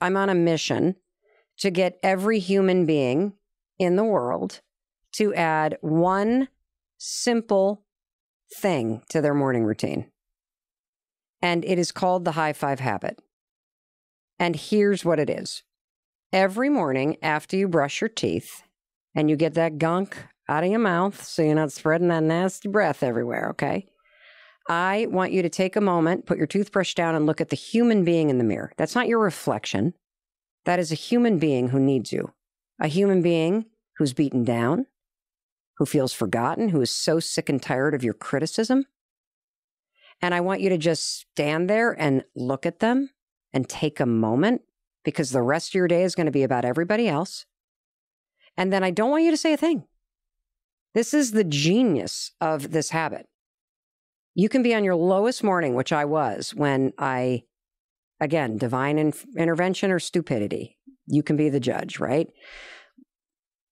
I'm on a mission to get every human being in the world to add one simple thing to their morning routine. And it is called the high five habit. And here's what it is. Every morning after you brush your teeth and you get that gunk out of your mouth so you're not spreading that nasty breath everywhere, okay? I want you to take a moment, put your toothbrush down, and look at the human being in the mirror. That's not your reflection. That is a human being who needs you. A human being who's beaten down, who feels forgotten, who is so sick and tired of your criticism. And I want you to just stand there and look at them and take a moment, because the rest of your day is going to be about everybody else. And then I don't want you to say a thing. This is the genius of this habit. You can be on your lowest morning, which I was when I, again, divine intervention or stupidity. You can be the judge, right?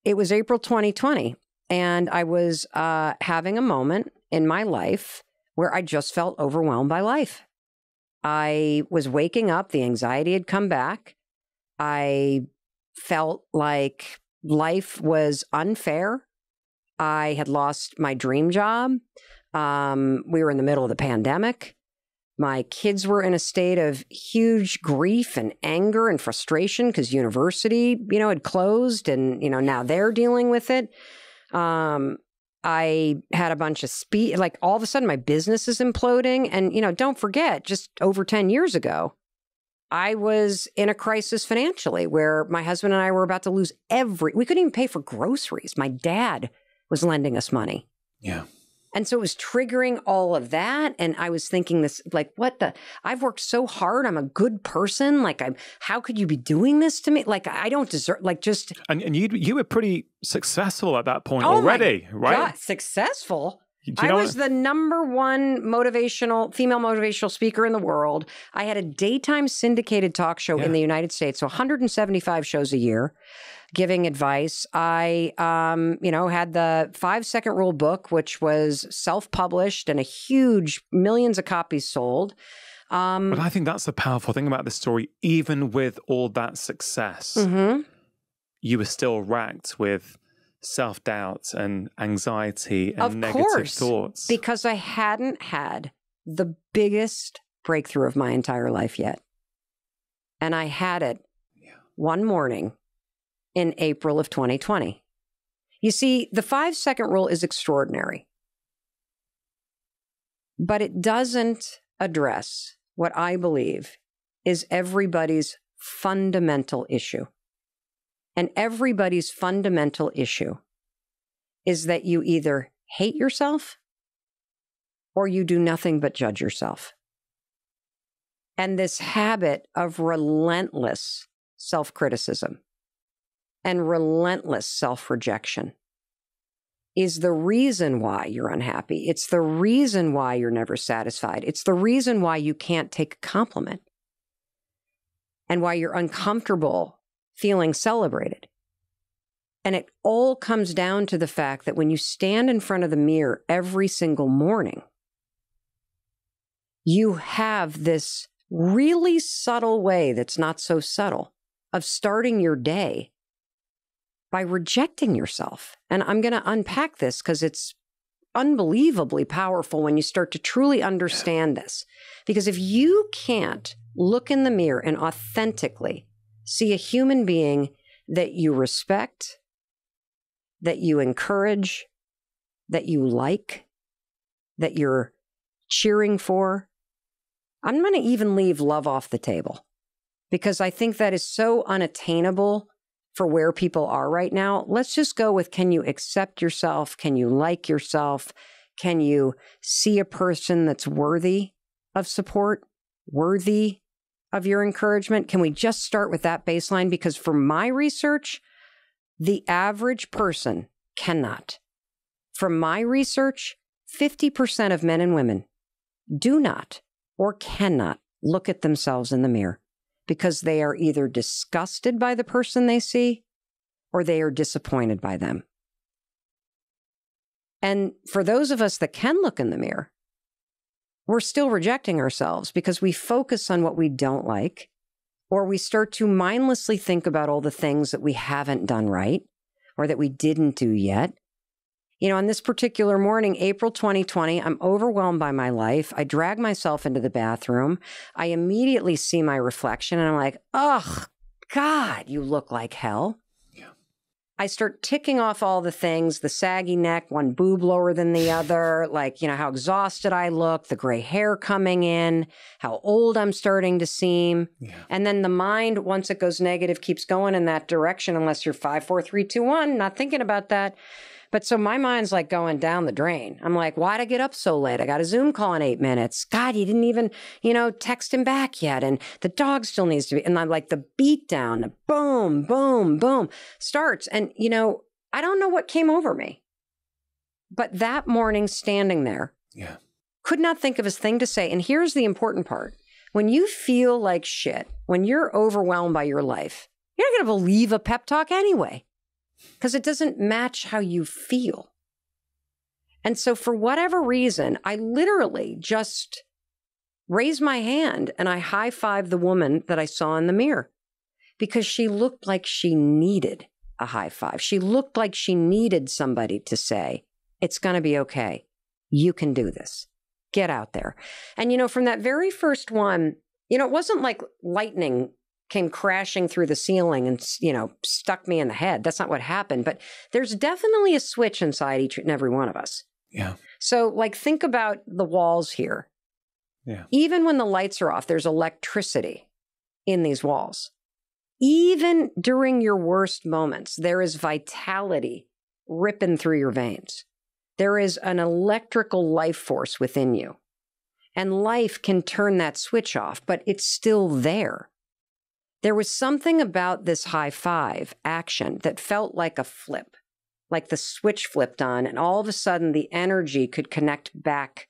It was April 2020, and I was having a moment in my life where I just felt overwhelmed by life. I was waking up. The anxiety had come back. I felt like life was unfair. I had lost my dream job. We were in the middle of the pandemic. My kids were in a state of huge grief and anger and frustration because university, had closed, and, now they're dealing with it. I had a bunch of like all of a sudden my business is imploding. And, don't forget, just over 10 years ago, I was in a crisis financially where my husband and I were about to lose we couldn't even pay for groceries. My dad was lending us money. Yeah. And so it was triggering all of that. And I was thinking this, like, I've worked so hard. I'm a good person. Like, how could you be doing this to me? Like, I don't deserve, like, just. And you were pretty successful at that point already, right? God, successful. I was the number one female motivational speaker in the world. I had a daytime syndicated talk show in the United States, so 175 shows a year, giving advice. I, had the 5-second rule book, which was self-published and a huge millions of copies sold. But I think that's the powerful thing about this story. Even with all that success, you were still racked with self-doubt and anxiety and negative thoughts. Because I hadn't had the biggest breakthrough of my entire life yet. And I had it one morning in April of 2020. You see, the 5-second rule is extraordinary, but it doesn't address what I believe is everybody's fundamental issue. And everybody's fundamental issue is that you either hate yourself or you do nothing but judge yourself. And this habit of relentless self-criticism and relentless self-rejection is the reason why you're unhappy. It's the reason why you're never satisfied. It's the reason why you can't take a compliment and why you're uncomfortable feeling celebrated. And it all comes down to the fact that when you stand in front of the mirror every single morning, you have this really subtle way that's not so subtle of starting your day by rejecting yourself. And I'm going to unpack this because it's unbelievably powerful when you start to truly understand this. Because if you can't look in the mirror and authentically see a human being that you respect, that you encourage, that you like, that you're cheering for, I'm going to even leave love off the table because I think that is so unattainable for where people are right now. Let's just go with, can you accept yourself? Can you like yourself? Can you see a person that's worthy of support, worthy of your encouragement? Can we just start with that baseline? Because for my research, the average person cannot. From my research, 50% of men and women do not or cannot look at themselves in the mirror because they are either disgusted by the person they see or they are disappointed by them. And for those of us that can look in the mirror, we're still rejecting ourselves because we focus on what we don't like. or we start to mindlessly think about all the things that we haven't done right or that we didn't do yet. On this particular morning, April 2020, I'm overwhelmed by my life. I drag myself into the bathroom. I immediately see my reflection and I'm like, oh, God, you look like hell. Yeah. I start ticking off all the things, the saggy neck, one boob lower than the other, how exhausted I look, the gray hair coming in, how old I'm starting to seem. Yeah. And then the mind, once it goes negative, keeps going in that direction unless you're 5, 4, 3, 2, 1, not thinking about that. But so my mind's going down the drain. I'm like, why'd I get up so late? I got a Zoom call in 8 minutes. God, you didn't even, text him back yet. And the dog still needs to be. And I'm like, the beat down, the boom, boom, boom starts. And, I don't know what came over me. But that morning standing there, could not think of a thing to say. And here's the important part. When you feel like shit, when you're overwhelmed by your life, you're not going to believe a pep talk anyway. Because it doesn't match how you feel. And so for whatever reason, I literally just raised my hand and I high-fived the woman that I saw in the mirror because she looked like she needed a high five. She looked like she needed somebody to say, it's going to be okay. You can do this. Get out there. And, from that very first one, it wasn't like lightning came crashing through the ceiling and, stuck me in the head. That's not what happened. But there's definitely a switch inside each and every one of us. Yeah. So think about the walls here. Yeah. Even when the lights are off, there's electricity in these walls. Even during your worst moments, there is vitality ripping through your veins. There is an electrical life force within you. And life can turn that switch off, but it's still there. There was something about this high five action that felt like a flip, like the switch flipped on, and all of a sudden the energy could connect back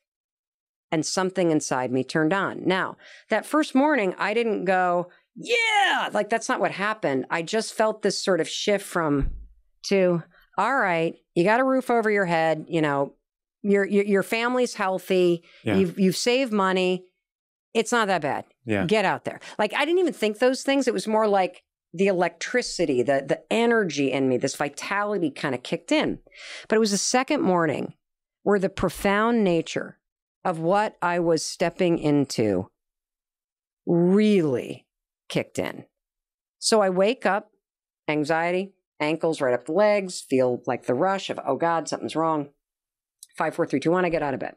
and something inside me turned on. Now, that first morning, I didn't go, yeah, that's not what happened. I just felt this sort of shift to, all right, you got a roof over your head, your family's healthy, you've saved money. It's not that bad. Yeah. Get out there. I didn't even think those things. It was more like the electricity, the energy in me, this vitality kind of kicked in. But it was the second morning where the profound nature of what I was stepping into really kicked in. So I wake up, anxiety, ankles right up the legs, feel like the rush of, oh God, something's wrong. 5, 4, 3, 2, 1, I get out of bed.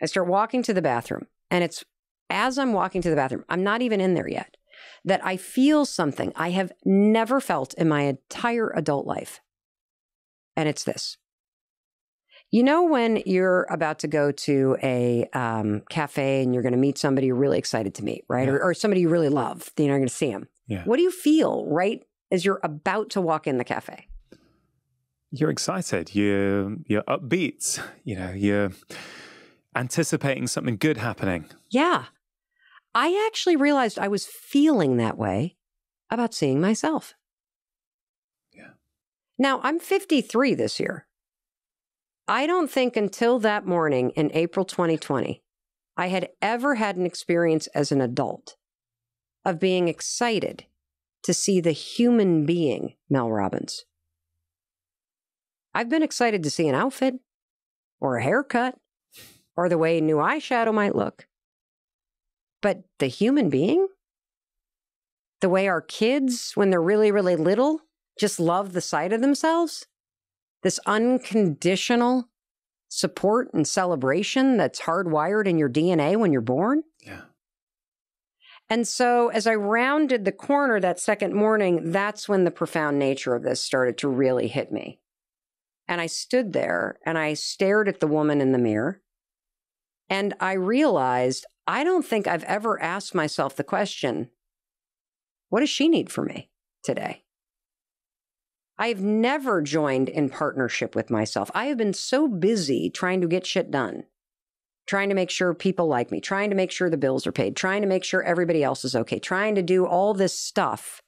I start walking to the bathroom, and it's as I'm walking to the bathroom, I'm not even in there yet, that I feel something I have never felt in my entire adult life. And it's this. When you're about to go to a cafe and you're going to meet somebody you're really excited to meet, right? Yeah. Or somebody you really love, you're going to see them. Yeah. What do you feel right as you're about to walk in the cafe? You're excited. You're upbeat. You're anticipating something good happening. Yeah. I actually realized I was feeling that way about seeing myself. Yeah. Now, I'm 53 this year. I don't think until that morning in April 2020, I had ever had an experience as an adult of being excited to see the human being Mel Robbins. I've been excited to see an outfit or a haircut or the way new eyeshadow might look. But the human being? The way our kids, when they're really, really little, just love the sight of themselves? This unconditional support and celebration that's hardwired in your DNA when you're born? Yeah. And so as I rounded the corner that second morning, that's when the profound nature of this started to really hit me. And I stood there and I stared at the woman in the mirror. And I realized I don't think I've ever asked myself the question, what does she need from me today? I've never joined in partnership with myself. I have been so busy trying to get shit done, trying to make sure people like me, trying to make sure the bills are paid, trying to make sure everybody else is okay, trying to do all this stuff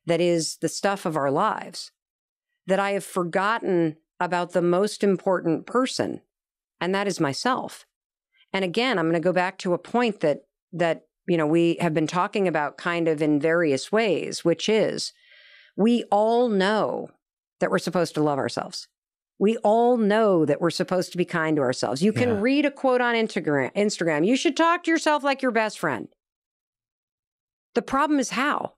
that is the stuff of our lives, that I have forgotten about the most important person, and that is myself. And again, I'm going to go back to a point that we have been talking about kind of in various ways, which is we all know that we're supposed to love ourselves. We all know that we're supposed to be kind to ourselves. You can read a quote on Instagram. You should talk to yourself like your best friend. The problem is how.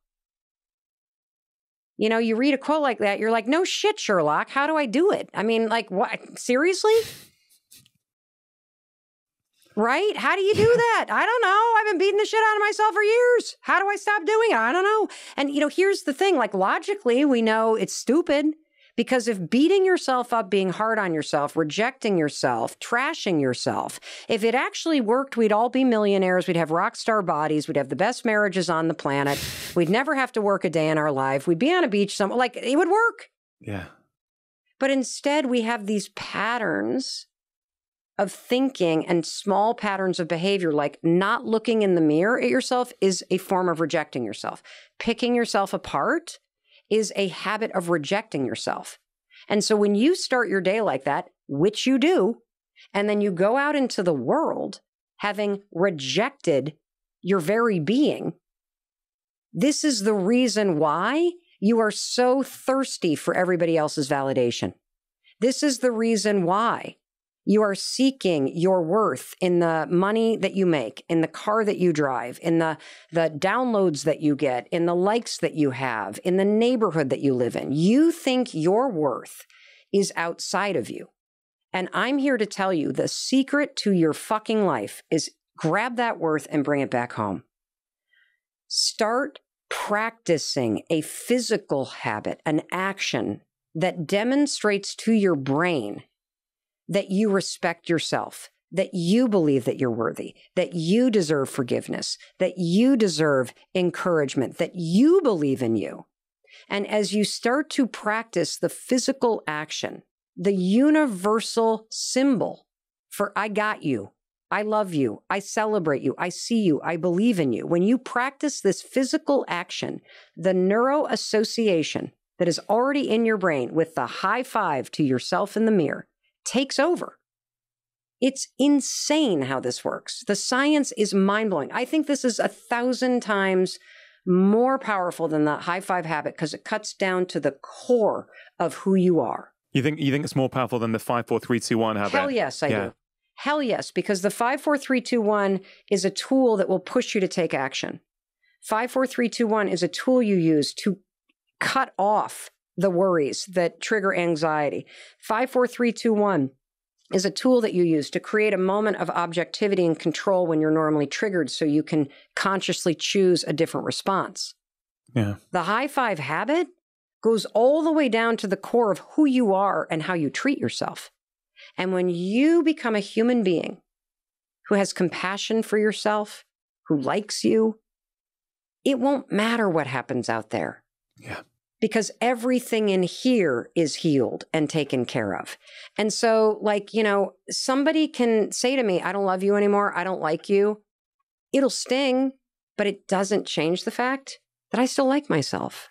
You read a quote like that, you're like, no shit, Sherlock. How do I do it? I mean, like, what? Seriously? Right? How do you do that? I don't know. I've been beating the shit out of myself for years. How do I stop doing it? I don't know. And, here's the thing. Like, logically, we know it's stupid. Because if beating yourself up, being hard on yourself, rejecting yourself, trashing yourself, if it actually worked, we'd all be millionaires. We'd have rock star bodies. We'd have the best marriages on the planet. We'd never have to work a day in our life. We'd be on a beach somewhere. Like, it would work. Yeah. But instead, we have these patterns of thinking and small patterns of behavior, like not looking in the mirror at yourself is a form of rejecting yourself. Picking yourself apart is a habit of rejecting yourself. And so when you start your day like that, which you do, and then you go out into the world having rejected your very being, this is the reason why you are so thirsty for everybody else's validation. This is the reason why you are seeking your worth in the money that you make, in the car that you drive, in the downloads that you get, in the likes that you have, in the neighborhood that you live in. You think your worth is outside of you. And I'm here to tell you the secret to your fucking life is grab that worth and bring it back home. Start practicing a physical habit, an action that demonstrates to your brain that you respect yourself, that you believe that you're worthy, that you deserve forgiveness, that you deserve encouragement, that you believe in you. And as you start to practice the physical action, the universal symbol for I got you, I love you, I celebrate you, I see you, I believe in you. When you practice this physical action, the neuroassociation that is already in your brain with the high five to yourself in the mirror takes over. It's insane how this works. The science is mind-blowing. I think this is 1,000 times more powerful than the high five habit because it cuts down to the core of who you are. You think it's more powerful than the 5, 4, 3, 2, 1 habit? Hell yes, I do. Hell yes, because the 5, 4, 3, 2, 1 is a tool that will push you to take action. 5, 4, 3, 2, 1 is a tool you use to cut off the worries that trigger anxiety. 5, 4, 3, 2, 1 is a tool that you use to create a moment of objectivity and control when you're normally triggered so you can consciously choose a different response. Yeah. The high five habit goes all the way down to the core of who you are and how you treat yourself. And when you become a human being who has compassion for yourself, who likes you, it won't matter what happens out there. Yeah. Because everything in here is healed and taken care of. And so, like, somebody can say to me, I don't love you anymore. I don't like you. It'll sting, but it doesn't change the fact that I still like myself.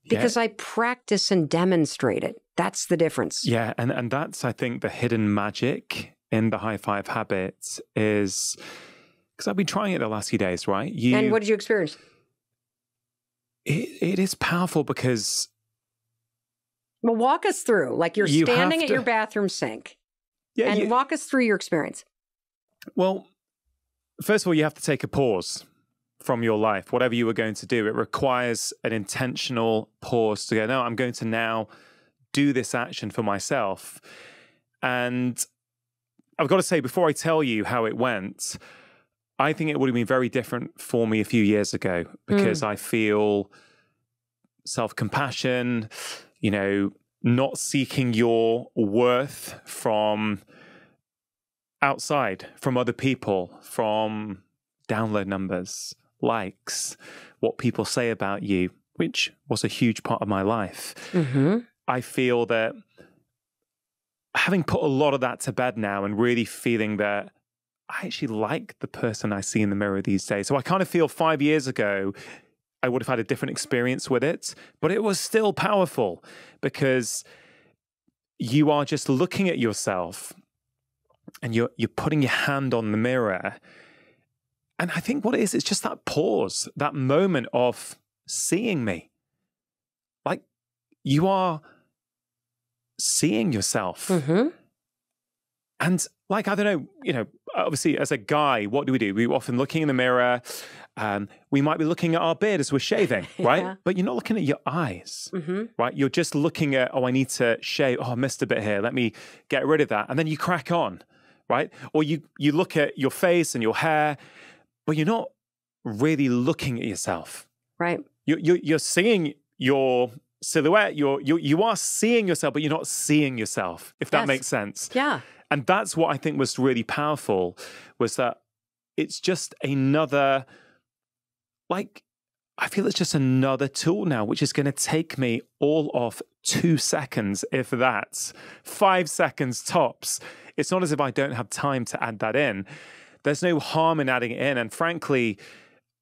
Because I practice and demonstrate it. That's the difference. Yeah, and that's, I think, the hidden magic in the high five habit is, because I've been trying it the last few days, right? And what did you experience? It is powerful because... Well, walk us through. Like you're standing at your bathroom sink. Yeah, and walk us through your experience. Well, first of all, you have to take a pause from your life. Whatever you were going to do, it requires an intentional pause to go, no, I'm going to now do this action for myself. And I've got to say, before I tell you how it went, I think it would have been very different for me a few years ago because I feel self-compassion, not seeking your worth from outside, from other people, from download numbers, likes, what people say about you, which was a huge part of my life. Mm-hmm. I feel that having put a lot of that to bed now and really feeling that I actually like the person I see in the mirror these days. So I kind of feel 5 years ago, I would have had a different experience with it, but it was still powerful because you are just looking at yourself and you're putting your hand on the mirror And I think what it is, it's just that pause, that moment of seeing me. Like, you are seeing yourself. Mm-hmm. And like, I don't know, obviously as a guy, what do? We're often looking in the mirror. We might be looking at our beard as we're shaving, right? Yeah. But you're not looking at your eyes, Mm-hmm. right? You're just looking at, I need to shave. I missed a bit here. Let me get rid of that. And then you crack on, right? Or you look at your face and your hair, but you're not really looking at yourself. Right. You're seeing your silhouette. You are seeing yourself, but you're not seeing yourself, if that makes sense. Yeah. And that's what I think was really powerful, was that it's just another, like, I feel it's just another tool now, which is going to take me all of 2 seconds, if that's 5 seconds tops. It's not as if I don't have time to add that in. There's no harm in adding it in. And frankly,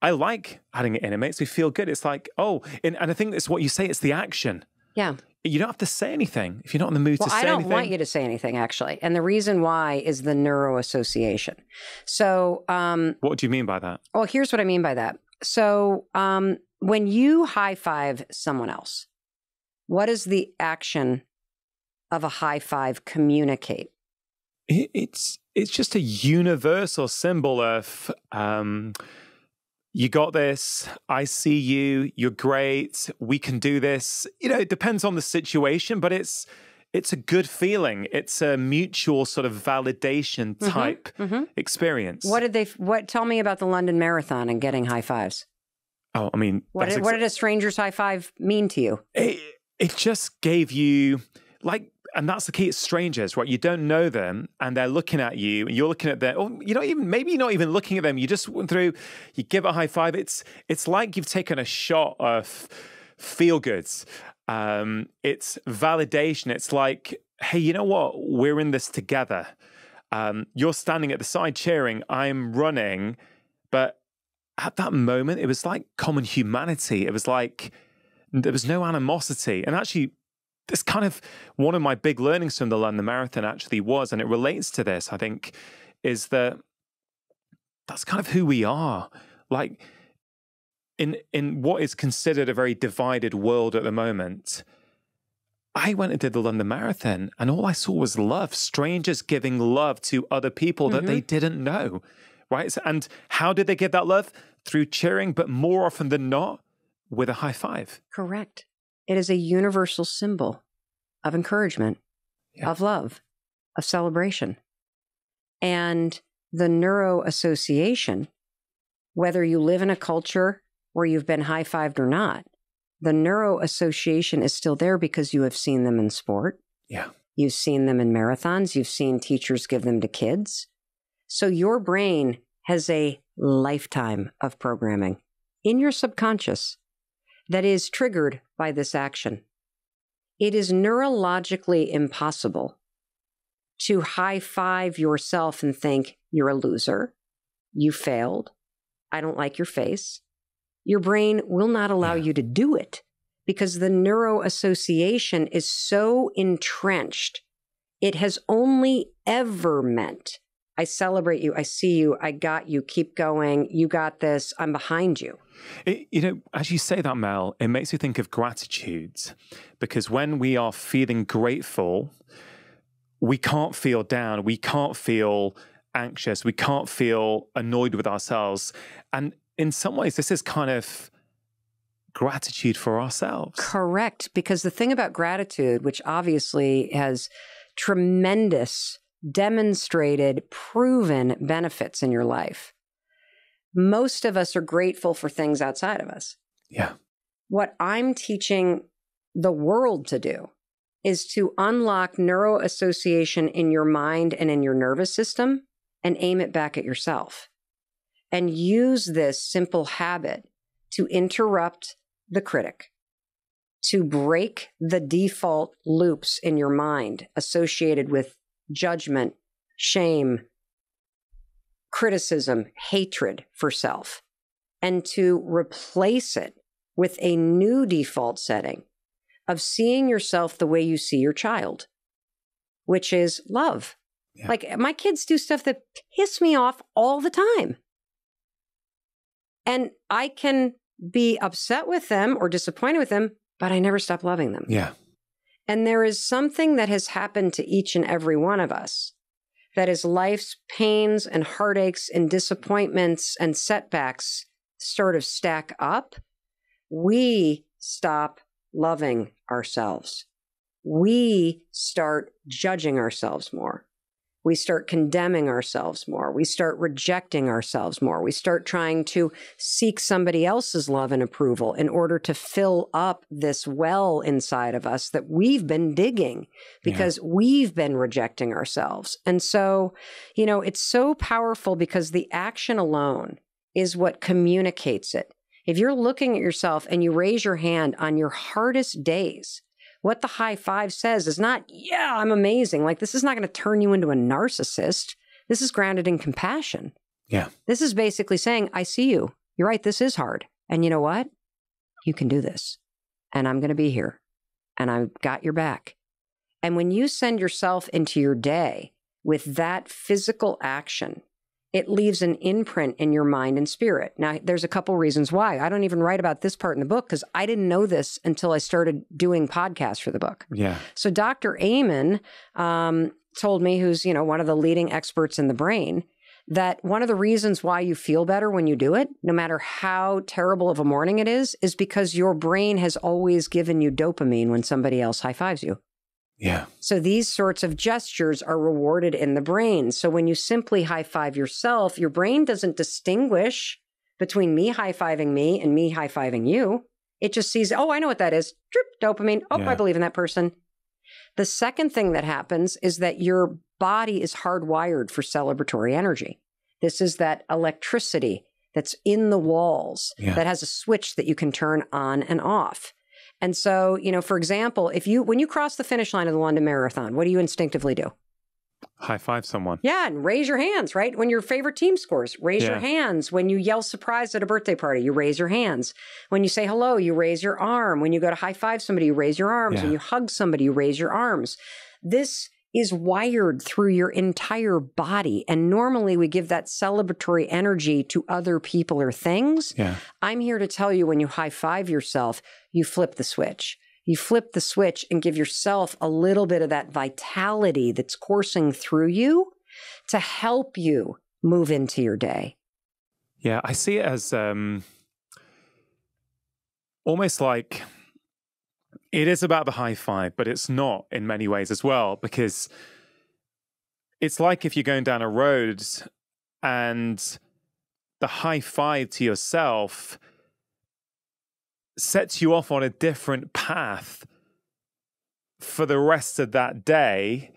I like adding it in. It makes me feel good. It's like, and I think it's what you say, it's the action. Yeah. You don't have to say anything if you're not in the mood to say anything. I don't want you to say anything, actually. And the reason why is the neuroassociation. So, what do you mean by that? Well, here's what I mean by that. So, when you high five someone else, what does the action of a high five communicate? It's just a universal symbol of, you got this, I see you, you're great, we can do this. It depends on the situation, but it's a good feeling. It's a mutual sort of validation type experience. Tell me about the London Marathon and getting high fives. Oh, I mean, what did a stranger's high five mean to you? It just gave you, like, and that's the key, it's strangers, right? You don't know them and they're looking at you and you're looking at them, or maybe you're not even looking at them. You just went through, you give a high five. It's like you've taken a shot of feel goods. It's validation. It's like, hey, you know what? We're in this together. You're standing at the side cheering, I'm running. But at that moment, it was like common humanity. It was like, there was no animosity. And actually, it's kind of one of my big learnings from the London Marathon actually was, and it relates to this, I think, is that that's kind of who we are. Like, in what is considered a very divided world at the moment, I went and did the London Marathon and all I saw was love, strangers giving love to other people that they didn't know, right? And how did they give that love? Through cheering, but more often than not, with a high five. Correct. It is a universal symbol of encouragement, of love, of celebration. And the neuroassociation, whether you live in a culture where you've been high-fived or not, the neuroassociation is still there because you have seen them in sport. Yeah. You've seen them in marathons. You've seen teachers give them to kids. So your brain has a lifetime of programming in your subconscious that is triggered by this action. It is neurologically impossible to high five yourself and think you're a loser, you failed, I don't like your face. Your brain will not allow you to do it because the neuroassociation is so entrenched. It has only ever meant, I celebrate you, I see you, I got you, keep going, you got this, I'm behind you. As you say that, Mel, it makes me think of gratitude, because when we are feeling grateful, we can't feel down, we can't feel anxious, we can't feel annoyed with ourselves. And in some ways, this is kind of gratitude for ourselves. Correct. Because the thing about gratitude, which obviously has tremendous, demonstrated, proven benefits in your life, most of us are grateful for things outside of us. Yeah. What I'm teaching the world to do is to unlock neuroassociation in your mind and in your nervous system and aim it back at yourself. And use this simple habit to interrupt the critic, to break the default loops in your mind associated with judgment, shame, criticism, hatred for self, and to replace it with a new default setting of seeing yourself the way you see your child, which is love. Yeah. Like, my kids do stuff that piss me off all the time. And I can be upset with them or disappointed with them, but I never stop loving them. Yeah. And there is something that has happened to each and every one of us that as life's pains and heartaches and disappointments and setbacks sort of stack up, we stop loving ourselves. We start judging ourselves more. We start condemning ourselves more. We start rejecting ourselves more. We start trying to seek somebody else's love and approval in order to fill up this well inside of us that we've been digging because we've been rejecting ourselves. And so, you know, it's so powerful because the action alone is what communicates it. If you're looking at yourself and you raise your hand on your hardest days, what the high five says is not, yeah, I'm amazing. Like, this is not going to turn you into a narcissist. This is grounded in compassion. Yeah. This is basically saying, I see you. You're right. This is hard. And you know what? You can do this. And I'm going to be here. And I've got your back. And when you send yourself into your day with that physical action, it leaves an imprint in your mind and spirit. Now, there's a couple reasons why. I don't even write about this part in the book because I didn't know this until I started doing podcasts for the book. Yeah. So Dr. Amen told me, who's, you know, one of the leading experts in the brain, that one of the reasons why you feel better when you do it, no matter how terrible of a morning it is because your brain has always given you dopamine when somebody else high fives you. Yeah. So these sorts of gestures are rewarded in the brain. So when you simply high five yourself, your brain doesn't distinguish between me high-fiving me and me high-fiving you. It just sees, oh, I know what that is. Drip, dopamine. Oh, I believe in that person. The second thing that happens is that your body is hardwired for celebratory energy. This is that electricity that's in the walls that has a switch that you can turn on and off. And so, you know, for example, when you cross the finish line of the London Marathon, what do you instinctively do? High five someone. Yeah, and raise your hands, right? When your favorite team scores, raise your hands. When you yell surprise at a birthday party, you raise your hands. When you say hello, you raise your arm. When you go to high five somebody, you raise your arms. When you hug somebody, you raise your arms. This is wired through your entire body. And normally we give that celebratory energy to other people or things. Yeah. I'm here to tell you, when you high five yourself, you flip the switch. You flip the switch and give yourself a little bit of that vitality that's coursing through you to help you move into your day. Yeah, I see it as almost like it is about the high five, but it's not in many ways as well, because it's like if you're going down a road and the high five to yourself sets you off on a different path for the rest of that day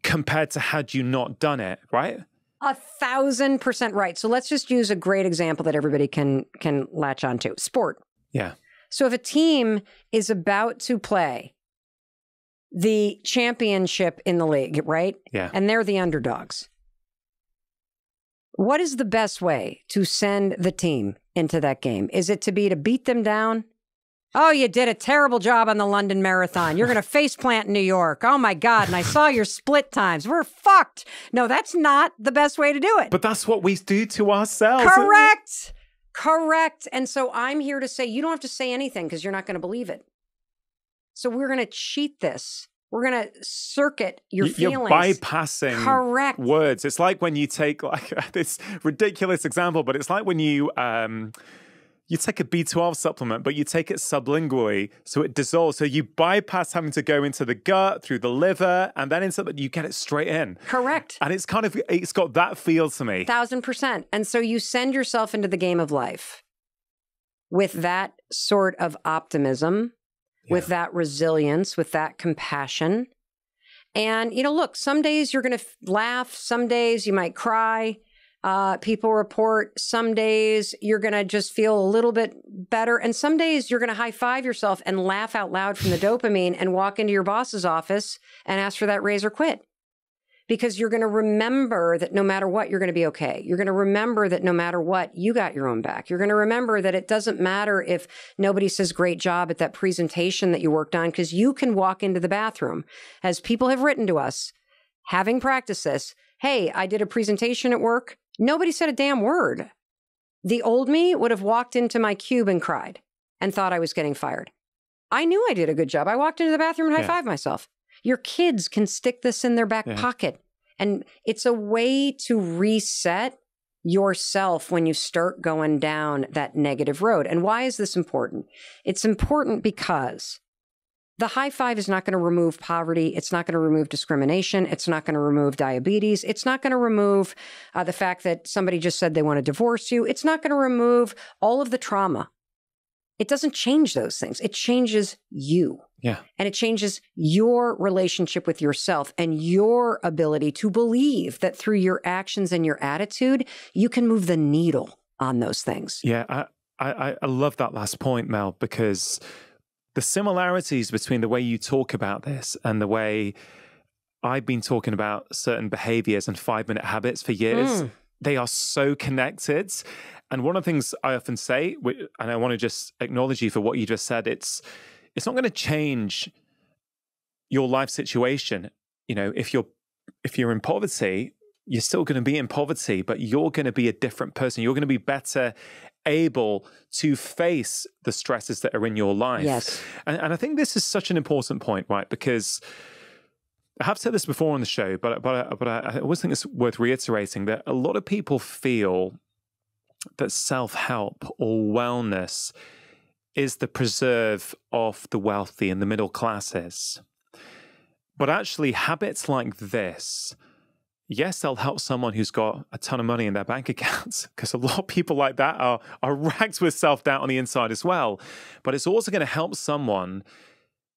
compared to had you not done it, right? 1,000% right. So let's just use a great example that everybody can latch onto. Sport. Yeah. So if a team is about to play the championship in the league, right? Yeah. And they're the underdogs. What is the best way to send the team into that game? Is it to beat them down? Oh, you did a terrible job on the London Marathon. You're going to face plant in New York. Oh my God. And I saw your split times. We're fucked. No, that's not the best way to do it. But that's what we do to ourselves. Correct. Correct. And so I'm here to say, you don't have to say anything because you're not going to believe it. So we're going to cheat this. We're going to circuit your feelings. You're bypassing Correct. words. It's like when you take like this ridiculous example, but it's like when you take a B12 supplement, but you take it sublingually, so it dissolves. So you bypass having to go into the gut, through the liver, and then you get it straight in. Correct. And it's got that feel to me. 1,000%. And so you send yourself into the game of life with that sort of optimism, with that resilience, with that compassion. And, you know, look, some days you're going to laugh. Some days you might cry. People report some days you're going to just feel a little bit better. And some days you're going to high five yourself and laugh out loud from the dopamine and walk into your boss's office and ask for that raise or quit. Because you're going to remember that no matter what, you're going to be okay. You're going to remember that no matter what, you got your own back. You're going to remember that it doesn't matter if nobody says great job at that presentation that you worked on, because you can walk into the bathroom, as people have written to us, having practiced this. Hey, I did a presentation at work. Nobody said a damn word. The old me would have walked into my cube and cried and thought I was getting fired. I knew I did a good job. I walked into the bathroom and high-fived myself. Your kids can stick this in their back pocket. And it's a way to reset yourself when you start going down that negative road. And why is this important? It's important because the high five is not going to remove poverty. It's not going to remove discrimination. It's not going to remove diabetes. It's not going to remove the fact that somebody just said they want to divorce you. It's not going to remove all of the trauma. It doesn't change those things. It changes you. Yeah. And it changes your relationship with yourself and your ability to believe that through your actions and your attitude, you can move the needle on those things. Yeah, I love that last point, Mel, because the similarities between the way you talk about this and the way I've been talking about certain behaviors and 5-minute habits for years, they are so connected. And one of the things I often say, and I want to just acknowledge you for what you just said, it's not going to change your life situation. You know, if you're in poverty, you're still going to be in poverty, but you're going to be a different person. You're going to be better able to face the stresses that are in your life. Yes. And I think this is such an important point, right? Because I have said this before on the show, but I always think it's worth reiterating that a lot of people feel that self-help or wellness is the preserve of the wealthy and the middle classes. But actually, habits like this, yes, they'll help someone who's got a ton of money in their bank accounts, because a lot of people like that are racked with self-doubt on the inside as well. But it's also going to help someone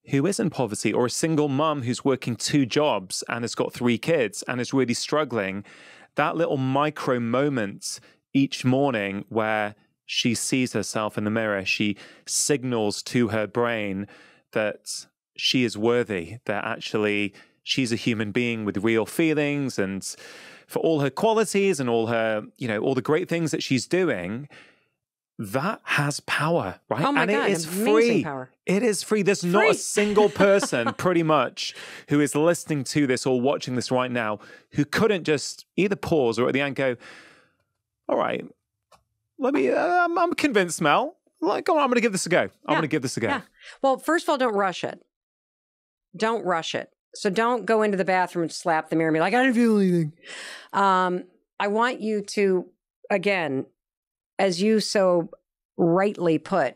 who is in poverty, or a single mum who's working 2 jobs and has got 3 kids and is really struggling. That little micro moment each morning where she sees herself in the mirror, she signals to her brain that she is worthy, that actually she's a human being with real feelings, and for all her qualities and all her, all the great things that she's doing, that has power, right? Oh my God, it is amazing free. Power. It is free. There's not a single person pretty much who is listening to this or watching this right now who couldn't just either pause or at the end go, all right, I'm convinced, Mel. Like, go on, I'm going to give this a go. I'm going to give this a go. Yeah. Well, first of all, don't rush it. Don't rush it. So don't go into the bathroom and slap the mirror and be like, I didn't feel anything. I want you to, again, as you so rightly put,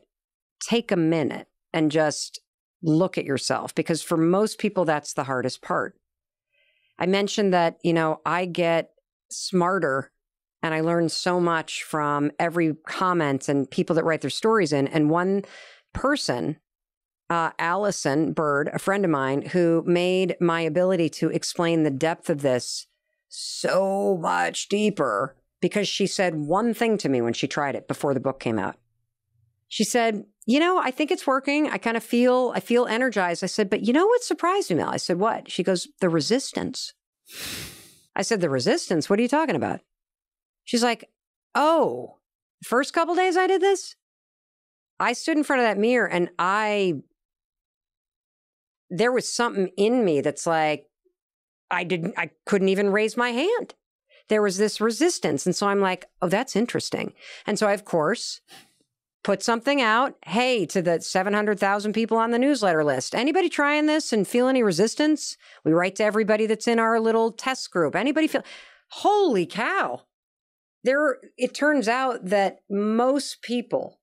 take a minute and just look at yourself, because for most people, that's the hardest part. I mentioned that, I get smarter and I learn so much from every comment and people that write their stories in. And one person, Allison Bird, a friend of mine, who made my ability to explain the depth of this so much deeper, because she said one thing to me when she tried it before the book came out. She said, I think it's working. I feel energized. I said, but what surprised me, Mel? I said, what? She goes, the resistance. I said, the resistance? What are you talking about? She's like, oh, first couple days I did this, I stood in front of that mirror and there was something in me that's like, I couldn't even raise my hand. There was this resistance. And so I'm like, oh, that's interesting. And so I, of course, put something out. Hey, to the 700,000 people on the newsletter list, anybody trying this and feel any resistance? We write to everybody that's in our little test group. Anybody feel, holy cow. It turns out that most people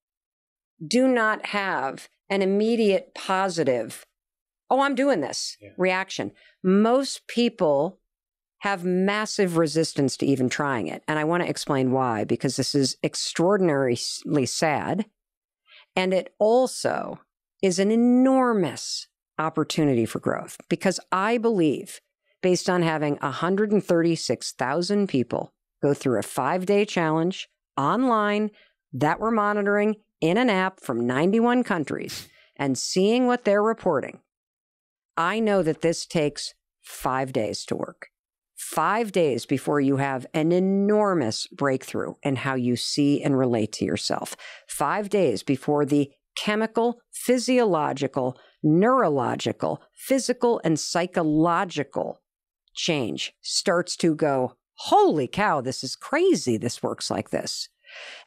do not have an immediate positive, oh, I'm doing this reaction. Most people have massive resistance to even trying it. And I want to explain why, because this is extraordinarily sad. And it also is an enormous opportunity for growth, because I believe, based on having 136,000 people go through a 5-day challenge online that we're monitoring in an app from 91 countries and seeing what they're reporting, I know that this takes 5 days to work. 5 days before you have an enormous breakthrough in how you see and relate to yourself. 5 days before the chemical, physiological, neurological, physical, and psychological change starts to go holy cow, this is crazy. This works like this.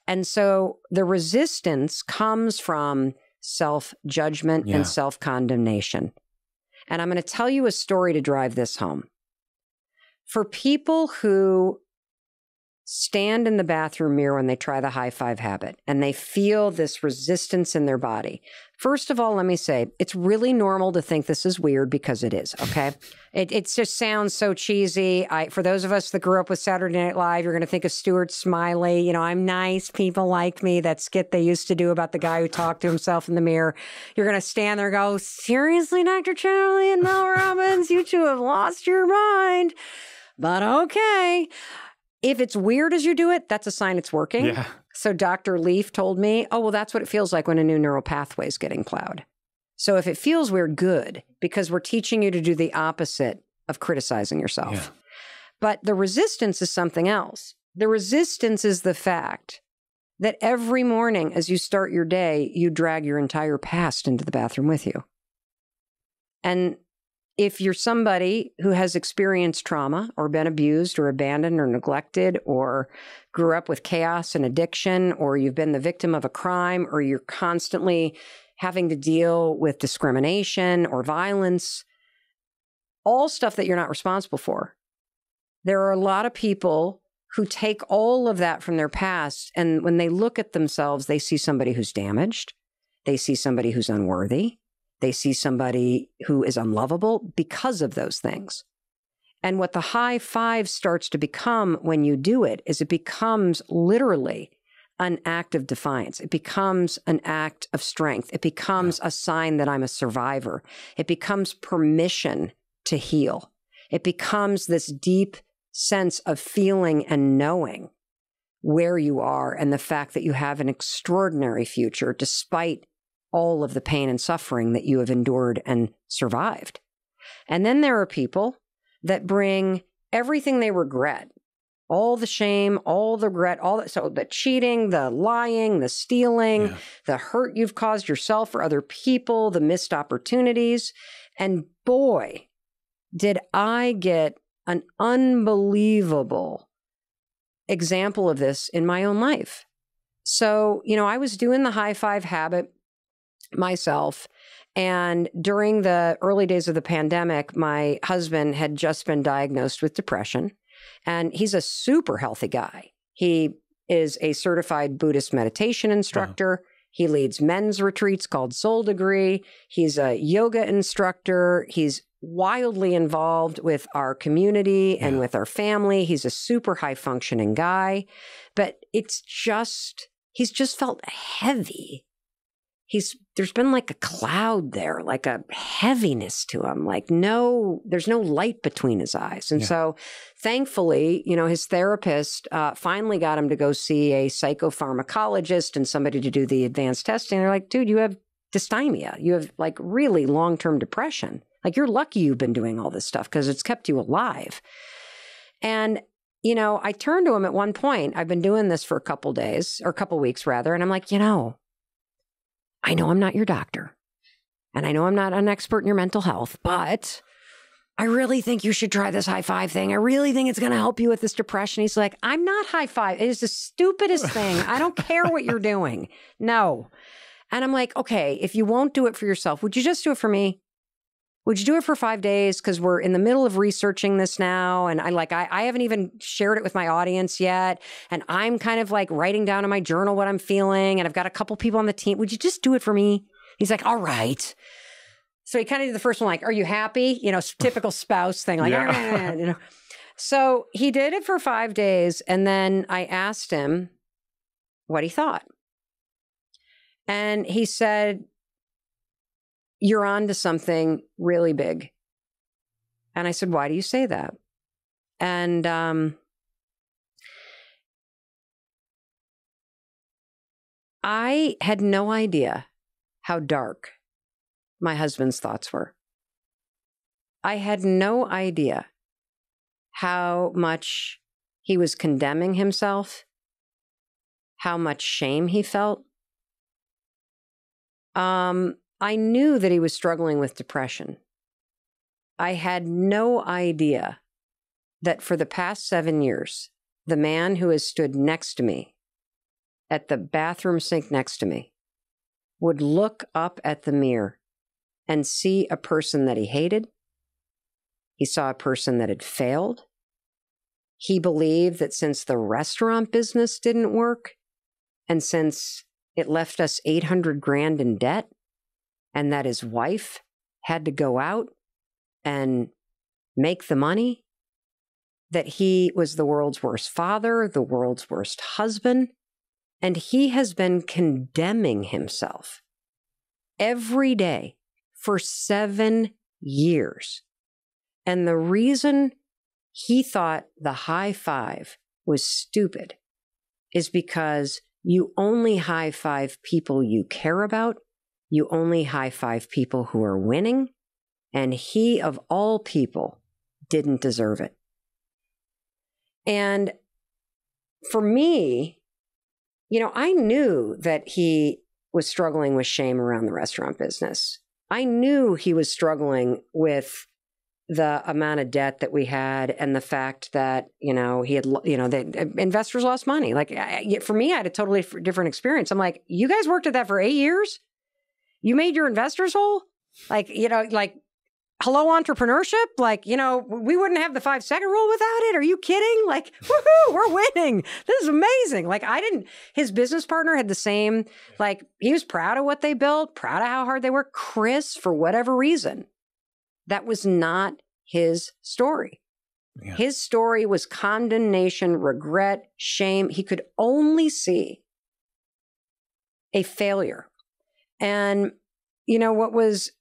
And so the resistance comes from self-judgment and self-condemnation. And I'm going to tell you a story to drive this home. For people who stand in the bathroom mirror when they try the high five habit and they feel this resistance in their body, first of all, let me say, it's really normal to think this is weird because it is, okay? It just sounds so cheesy. For those of us that grew up with Saturday Night Live, you're going to think of Stuart Smiley. You know, I'm nice, people like me, that skit they used to do about the guy who talked to himself in the mirror. You're going to stand there and go, seriously, Dr. Charlie and Mel Robbins, you two have lost your mind. But okay. If it's weird as you do it, that's a sign it's working. Yeah. So Dr. Leaf told me, oh, well, that's what it feels like when a new neural pathway is getting plowed. So if it feels weird, good, because we're teaching you to do the opposite of criticizing yourself. Yeah. But the resistance is something else. The resistance is the fact that every morning as you start your day, you drag your entire past into the bathroom with you. And if you're somebody who has experienced trauma or been abused or abandoned or neglected or grew up with chaos and addiction, or you've been the victim of a crime, or you're constantly having to deal with discrimination or violence, all stuff that you're not responsible for. There are a lot of people who take all of that from their past, and when they look at themselves, they see somebody who's damaged. They see somebody who's unworthy. They see somebody who is unlovable because of those things. And what the high five starts to become when you do it is it becomes literally an act of defiance. It becomes an act of strength. It becomes a sign that I'm a survivor. It becomes permission to heal. It becomes this deep sense of feeling and knowing where you are and the fact that you have an extraordinary future despite all of the pain and suffering that you have endured and survived. And then there are people that bring everything they regret, all the shame, all the regret, so the cheating, the lying, the stealing, the hurt you've caused yourself or other people, the missed opportunities. And boy, did I get an unbelievable example of this in my own life. So, you know, I was doing the high five habit myself. And during the early days of the pandemic, my husband had just been diagnosed with depression. And he's a super healthy guy. He is a certified Buddhist meditation instructor. He leads men's retreats called Soul Degree. He's a yoga instructor. He's wildly involved with our community and with our family. He's a super high functioning guy. But he's just felt heavy. There's been like a cloud there, like a heaviness to him, like there's no light between his eyes. And so thankfully, you know, his therapist finally got him to go see a psychopharmacologist and somebody to do the advanced testing. They're like, dude, you have dysthymia. You have like really long-term depression. Like you're lucky you've been doing all this stuff because it's kept you alive. And you know, I turned to him at one point. I've been doing this for a couple weeks rather. And I'm like, you know, I know I'm not your doctor, and I know I'm not an expert in your mental health, but I really think you should try this high five thing. I really think it's going to help you with this depression. He's like, I'm not high five. It is the stupidest thing. I don't care what you're doing. No. And I'm like, okay, if you won't do it for yourself, would you just do it for me? Would you do it for 5 days? Because we're in the middle of researching this now. And I haven't even shared it with my audience yet. And I'm kind of like writing down in my journal what I'm feeling. And I've got a couple people on the team. Would you just do it for me? He's like, all right. So he kind of did the first one, like, are you happy? You know, typical spouse thing. Like, you know. So he did it for 5 days. And then I asked him what he thought. And he said, you're on to something really big. And I said, why do you say that? And I had no idea how dark my husband's thoughts were. I had no idea how much he was condemning himself, how much shame he felt. I knew that he was struggling with depression. I had no idea that for the past 7 years, the man who has stood next to me at the bathroom sink next to me would look up at the mirror and see a person that he hated. He saw a person that had failed. He believed that since the restaurant business didn't work, and since it left us 800 grand in debt, and that his wife had to go out and make the money, that he was the world's worst father, the world's worst husband, and he has been condemning himself every day for 7 years. And the reason he thought the high five was stupid is because you only high five people you care about. You only high five people who are winning. And he, of all people, didn't deserve it. And for me, I knew that he was struggling with shame around the restaurant business. I knew he was struggling with the amount of debt that we had and the fact that, he had, the investors lost money. Like, for me, I had a totally different experience. I'm like, you guys worked at that for 8 years? You made your investors whole? Like, hello, entrepreneurship? Like, we wouldn't have the 5-second rule without it. Are you kidding? Like, woohoo, we're winning. This is amazing. Like, his business partner had the same, like, he was proud of what they built, proud of how hard they worked. Chris, for whatever reason, that was not his story. Yeah. His story was condemnation, regret, shame. He could only see a failure. And, what was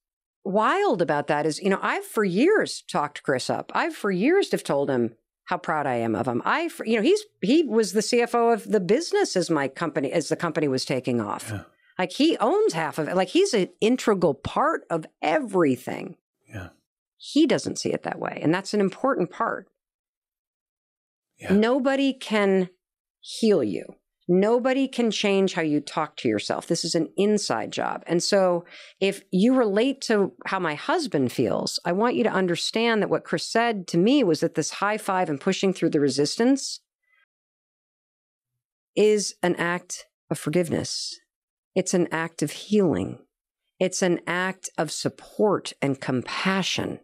wild about that is, I've for years talked Chris up. I've for years have told him how proud I am of him. He was the CFO of the business as the company was taking off. Yeah. Like, he owns half of it. Like, he's an integral part of everything. Yeah. He doesn't see it that way. And that's an important part. Yeah. Nobody can heal you. Nobody can change how you talk to yourself. This is an inside job. And so if you relate to how my husband feels, I want you to understand that what Chris said to me was that this high five and pushing through the resistance is an act of forgiveness. It's an act of healing. It's an act of support and compassion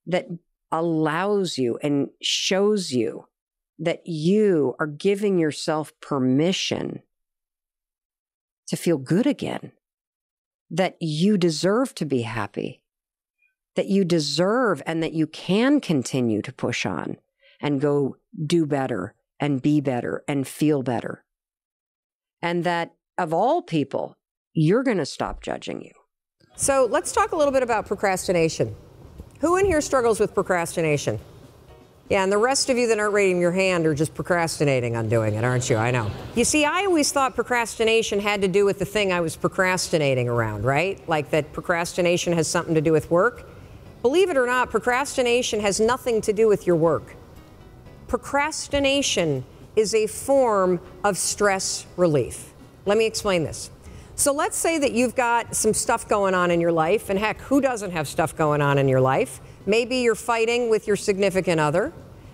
that allows you and shows you that you are giving yourself permission to feel good again, that you deserve to be happy, that you deserve and that you can continue to push on and go do better and be better and feel better. And that of all people, you're going to stop judging you. So let's talk a little bit about procrastination. Who in here struggles with procrastination? Yeah, and the rest of you that aren't raising your hand are just procrastinating on doing it, aren't you? I know. You see, I always thought procrastination had to do with the thing I was procrastinating around, right? Like that procrastination has something to do with work. Believe it or not, procrastination has nothing to do with your work. Procrastination is a form of stress relief. Let me explain this. So let's say that you've got some stuff going on in your life, and heck, who doesn't have stuff going on in your life? Maybe you're fighting with your significant other.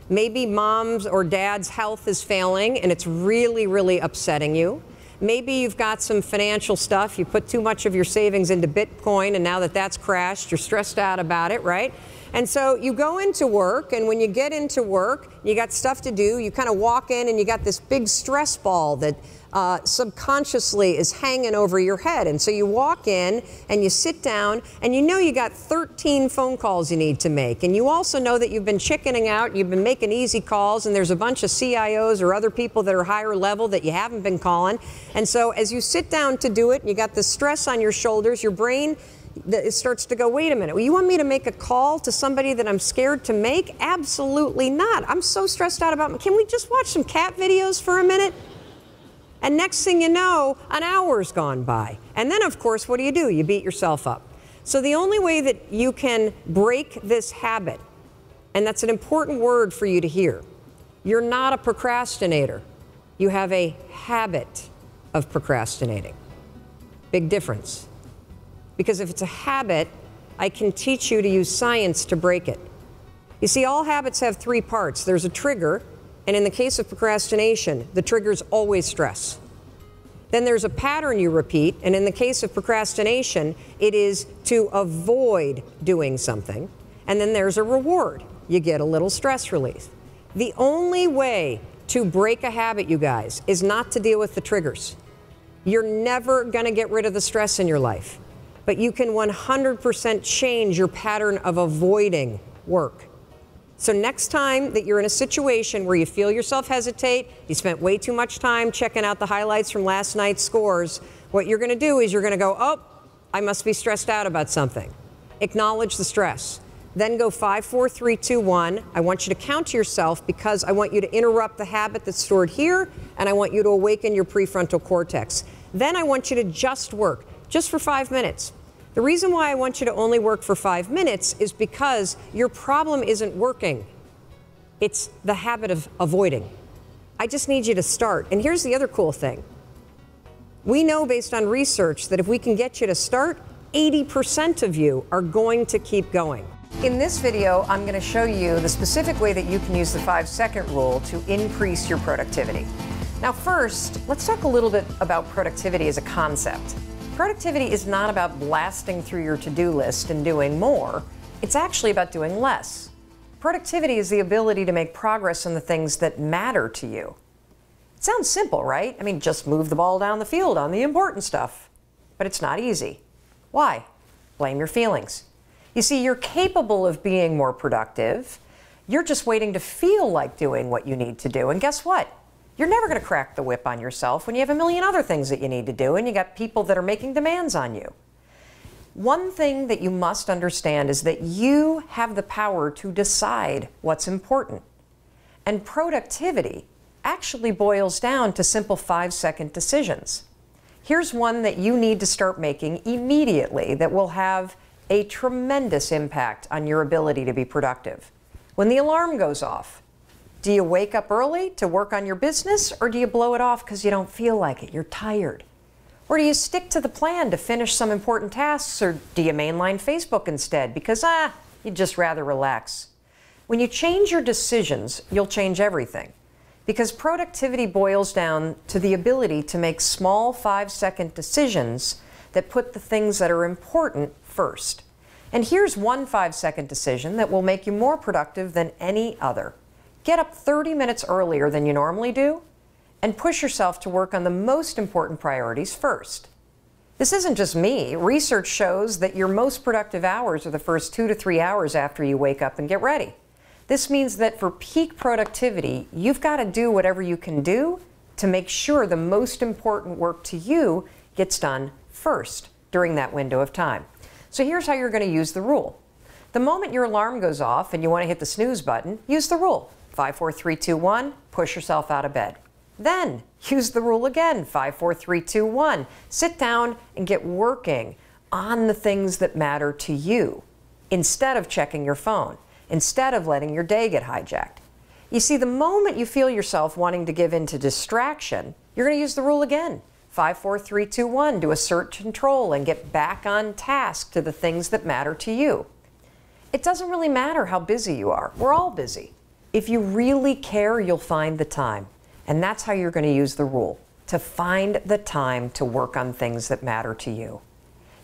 Maybe mom's or dad's health is failing, and it's really, really upsetting you. Maybe you've got some financial stuff. You put too much of your savings into Bitcoin, and now that that's crashed, you're stressed out about it, right? And so you go into work, and when you get into work, you got stuff to do. You kind of walk in, and you got this big stress ball that subconsciously is hanging over your head. And so you walk in and you sit down and you got 13 phone calls you need to make. And you also know that you've been chickening out, you've been making easy calls, and there's a bunch of CIOs or other people that are higher level that you haven't been calling. And so as you sit down to do it, and you got the stress on your shoulders, your brain it starts to go, wait a minute, well, you want me to make a call to somebody that I'm scared to make? Absolutely not. I'm so stressed out about, can we just watch some cat videos for a minute? And next thing you know, an hour's gone by. And then, of course, what do? You beat yourself up. So the only way that you can break this habit, and that's an important word for you to hear, you're not a procrastinator. You have a habit of procrastinating. Big difference. Because if it's a habit, I can teach you to use science to break it. You see, all habits have three parts. There's a trigger, and in the case of procrastination, the trigger is always stress. Then there's a pattern you repeat, and in the case of procrastination, it is to avoid doing something. And then there's a reward. You get a little stress relief. The only way to break a habit, you guys, is not to deal with the triggers. You're never going to get rid of the stress in your life, but you can 100% change your pattern of avoiding work. So next time that you're in a situation where you feel yourself hesitate, you spent way too much time checking out the highlights from last night's scores, what you're going to do is you're going to go, oh, I must be stressed out about something. Acknowledge the stress. Then go 5, 4, 3, 2, 1. I want you to count to yourself because I want you to interrupt the habit that's stored here, and I want you to awaken your prefrontal cortex. Then I want you to just work, just for 5 minutes. The reason why I want you to only work for 5 minutes is because your problem isn't working. It's the habit of avoiding. I just need you to start. And here's the other cool thing. We know based on research that if we can get you to start, 80% of you are going to keep going. In this video, I'm going to show you the specific way that you can use the 5-second rule to increase your productivity. Now first, let's talk a little bit about productivity as a concept. Productivity is not about blasting through your to-do list and doing more. It's actually about doing less. Productivity is the ability to make progress on the things that matter to you. It sounds simple, right? I mean, just move the ball down the field on the important stuff. But it's not easy. Why? Blame your feelings. You see, you're capable of being more productive. You're just waiting to feel like doing what you need to do. And guess what? You're never going to crack the whip on yourself when you have a million other things that you need to do and you got people that are making demands on you. One thing that you must understand is that you have the power to decide what's important. And productivity actually boils down to simple 5-second decisions. Here's one that you need to start making immediately that will have a tremendous impact on your ability to be productive. When the alarm goes off, do you wake up early to work on your business, or do you blow it off because you don't feel like it, you're tired? Or do you stick to the plan to finish some important tasks, or do you mainline Facebook instead because, you'd just rather relax? When you change your decisions, you'll change everything. Because productivity boils down to the ability to make small 5-second decisions that put the things that are important first. And here's one 5-second decision that will make you more productive than any other. Get up 30 minutes earlier than you normally do and push yourself to work on the most important priorities first. This isn't just me. Research shows that your most productive hours are the first 2 to 3 hours after you wake up and get ready. This means that for peak productivity, you've got to do whatever you can do to make sure the most important work to you gets done first during that window of time. So here's how you're going to use the rule. The moment your alarm goes off and you want to hit the snooze button, use the rule. 5, 4, 3, 2, 1, push yourself out of bed. Then use the rule again. 5, 4, 3, 2, 1. Sit down and get working on the things that matter to you instead of checking your phone, instead of letting your day get hijacked. You see, the moment you feel yourself wanting to give in to distraction, you're going to use the rule again. 5, 4, 3, 2, 1 to assert control and get back on task to the things that matter to you. It doesn't really matter how busy you are. We're all busy. If you really care, you'll find the time. And that's how you're going to use the rule, to find the time to work on things that matter to you.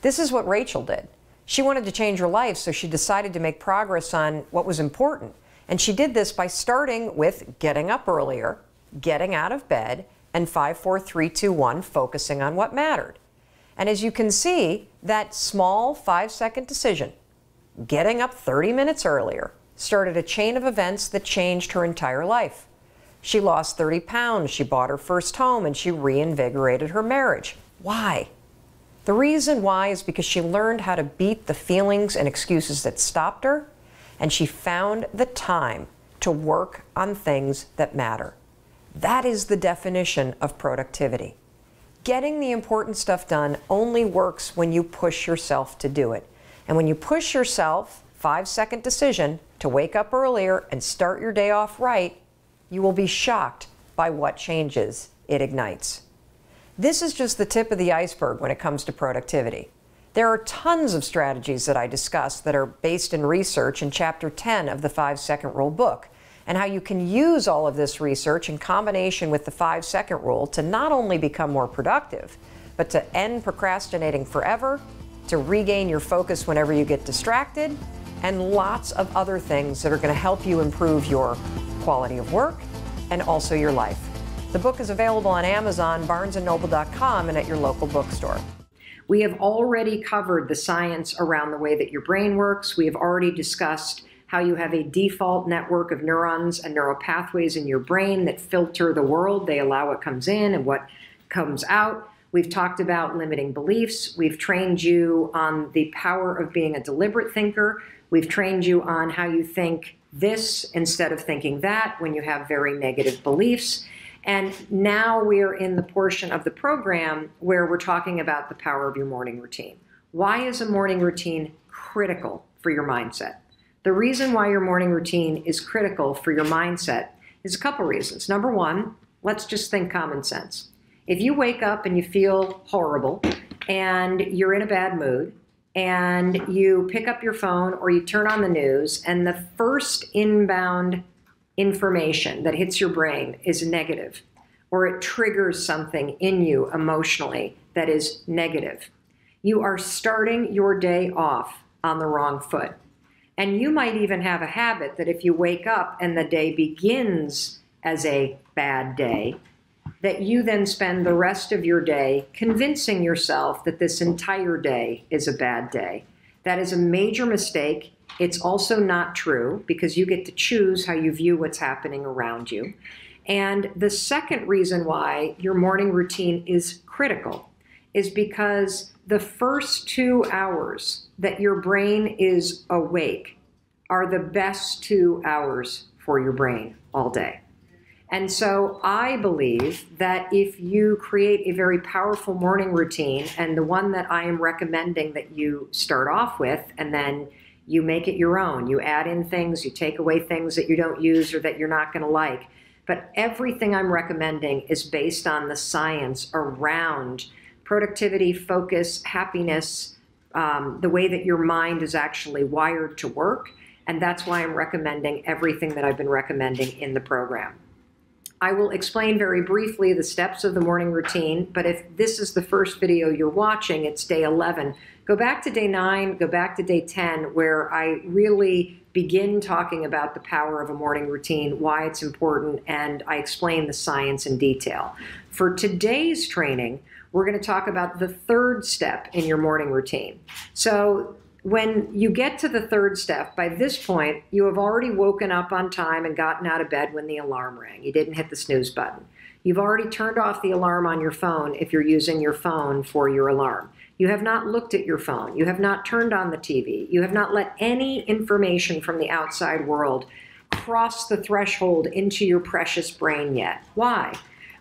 This is what Rachel did. She wanted to change her life, so she decided to make progress on what was important. And she did this by starting with getting up earlier, getting out of bed, and 5, 4, 3, 2, 1, focusing on what mattered. And as you can see, that small 5-second decision, getting up 30 minutes earlier, started a chain of events that changed her entire life. She lost 30 pounds, she bought her first home, and she reinvigorated her marriage. Why? The reason why is because she learned how to beat the feelings and excuses that stopped her, and she found the time to work on things that matter. That is the definition of productivity. Getting the important stuff done only works when you push yourself to do it. And when you push yourself, 5-second decision to wake up earlier and start your day off right, you will be shocked by what changes it ignites. This is just the tip of the iceberg when it comes to productivity. There are tons of strategies that I discuss that are based in research in Chapter 10 of the 5-Second Rule book, and how you can use all of this research in combination with the 5-Second Rule to not only become more productive, but to end procrastinating forever, to regain your focus whenever you get distracted, and lots of other things that are going to help you improve your quality of work and also your life. The book is available on Amazon, barnesandnoble.com, and at your local bookstore. We have already covered the science around the way that your brain works. We have already discussed how you have a default network of neurons and neural pathways in your brain that filter the world. They allow what comes in and what comes out. We've talked about limiting beliefs. We've trained you on the power of being a deliberate thinker. We've trained you on how you think this instead of thinking that when you have very negative beliefs. And now we're in the portion of the program where we're talking about the power of your morning routine. Why is a morning routine critical for your mindset? The reason why your morning routine is critical for your mindset is a couple reasons. Number one, let's just think common sense. If you wake up and you feel horrible and you're in a bad mood and you pick up your phone or you turn on the news and the first inbound information that hits your brain is negative, or it triggers something in you emotionally that is negative, you are starting your day off on the wrong foot. And you might even have a habit that if you wake up and the day begins as a bad day, that you then spend the rest of your day convincing yourself that this entire day is a bad day. That is a major mistake. It's also not true because you get to choose how you view what's happening around you. And the second reason why your morning routine is critical is because the first 2 hours that your brain is awake are the best 2 hours for your brain all day. And so I believe that if you create a very powerful morning routine, and the one that I am recommending that you start off with, and then you make it your own. You add in things, you take away things that you don't use or that you're not going to like. But everything I'm recommending is based on the science around productivity, focus, happiness, the way that your mind is actually wired to work. And that's why I'm recommending everything that I've been recommending in the program. I will explain very briefly the steps of the morning routine, but if this is the first video you're watching, it's day 11. Go back to day 9, go back to day 10, where I really begin talking about the power of a morning routine, why it's important, and I explain the science in detail. For today's training, we're going to talk about the third step in your morning routine. So when you get to the third step, by this point, you have already woken up on time and gotten out of bed when the alarm rang. You didn't hit the snooze button. You've already turned off the alarm on your phone if you're using your phone for your alarm. You have not looked at your phone. You have not turned on the TV. You have not let any information from the outside world cross the threshold into your precious brain yet. Why?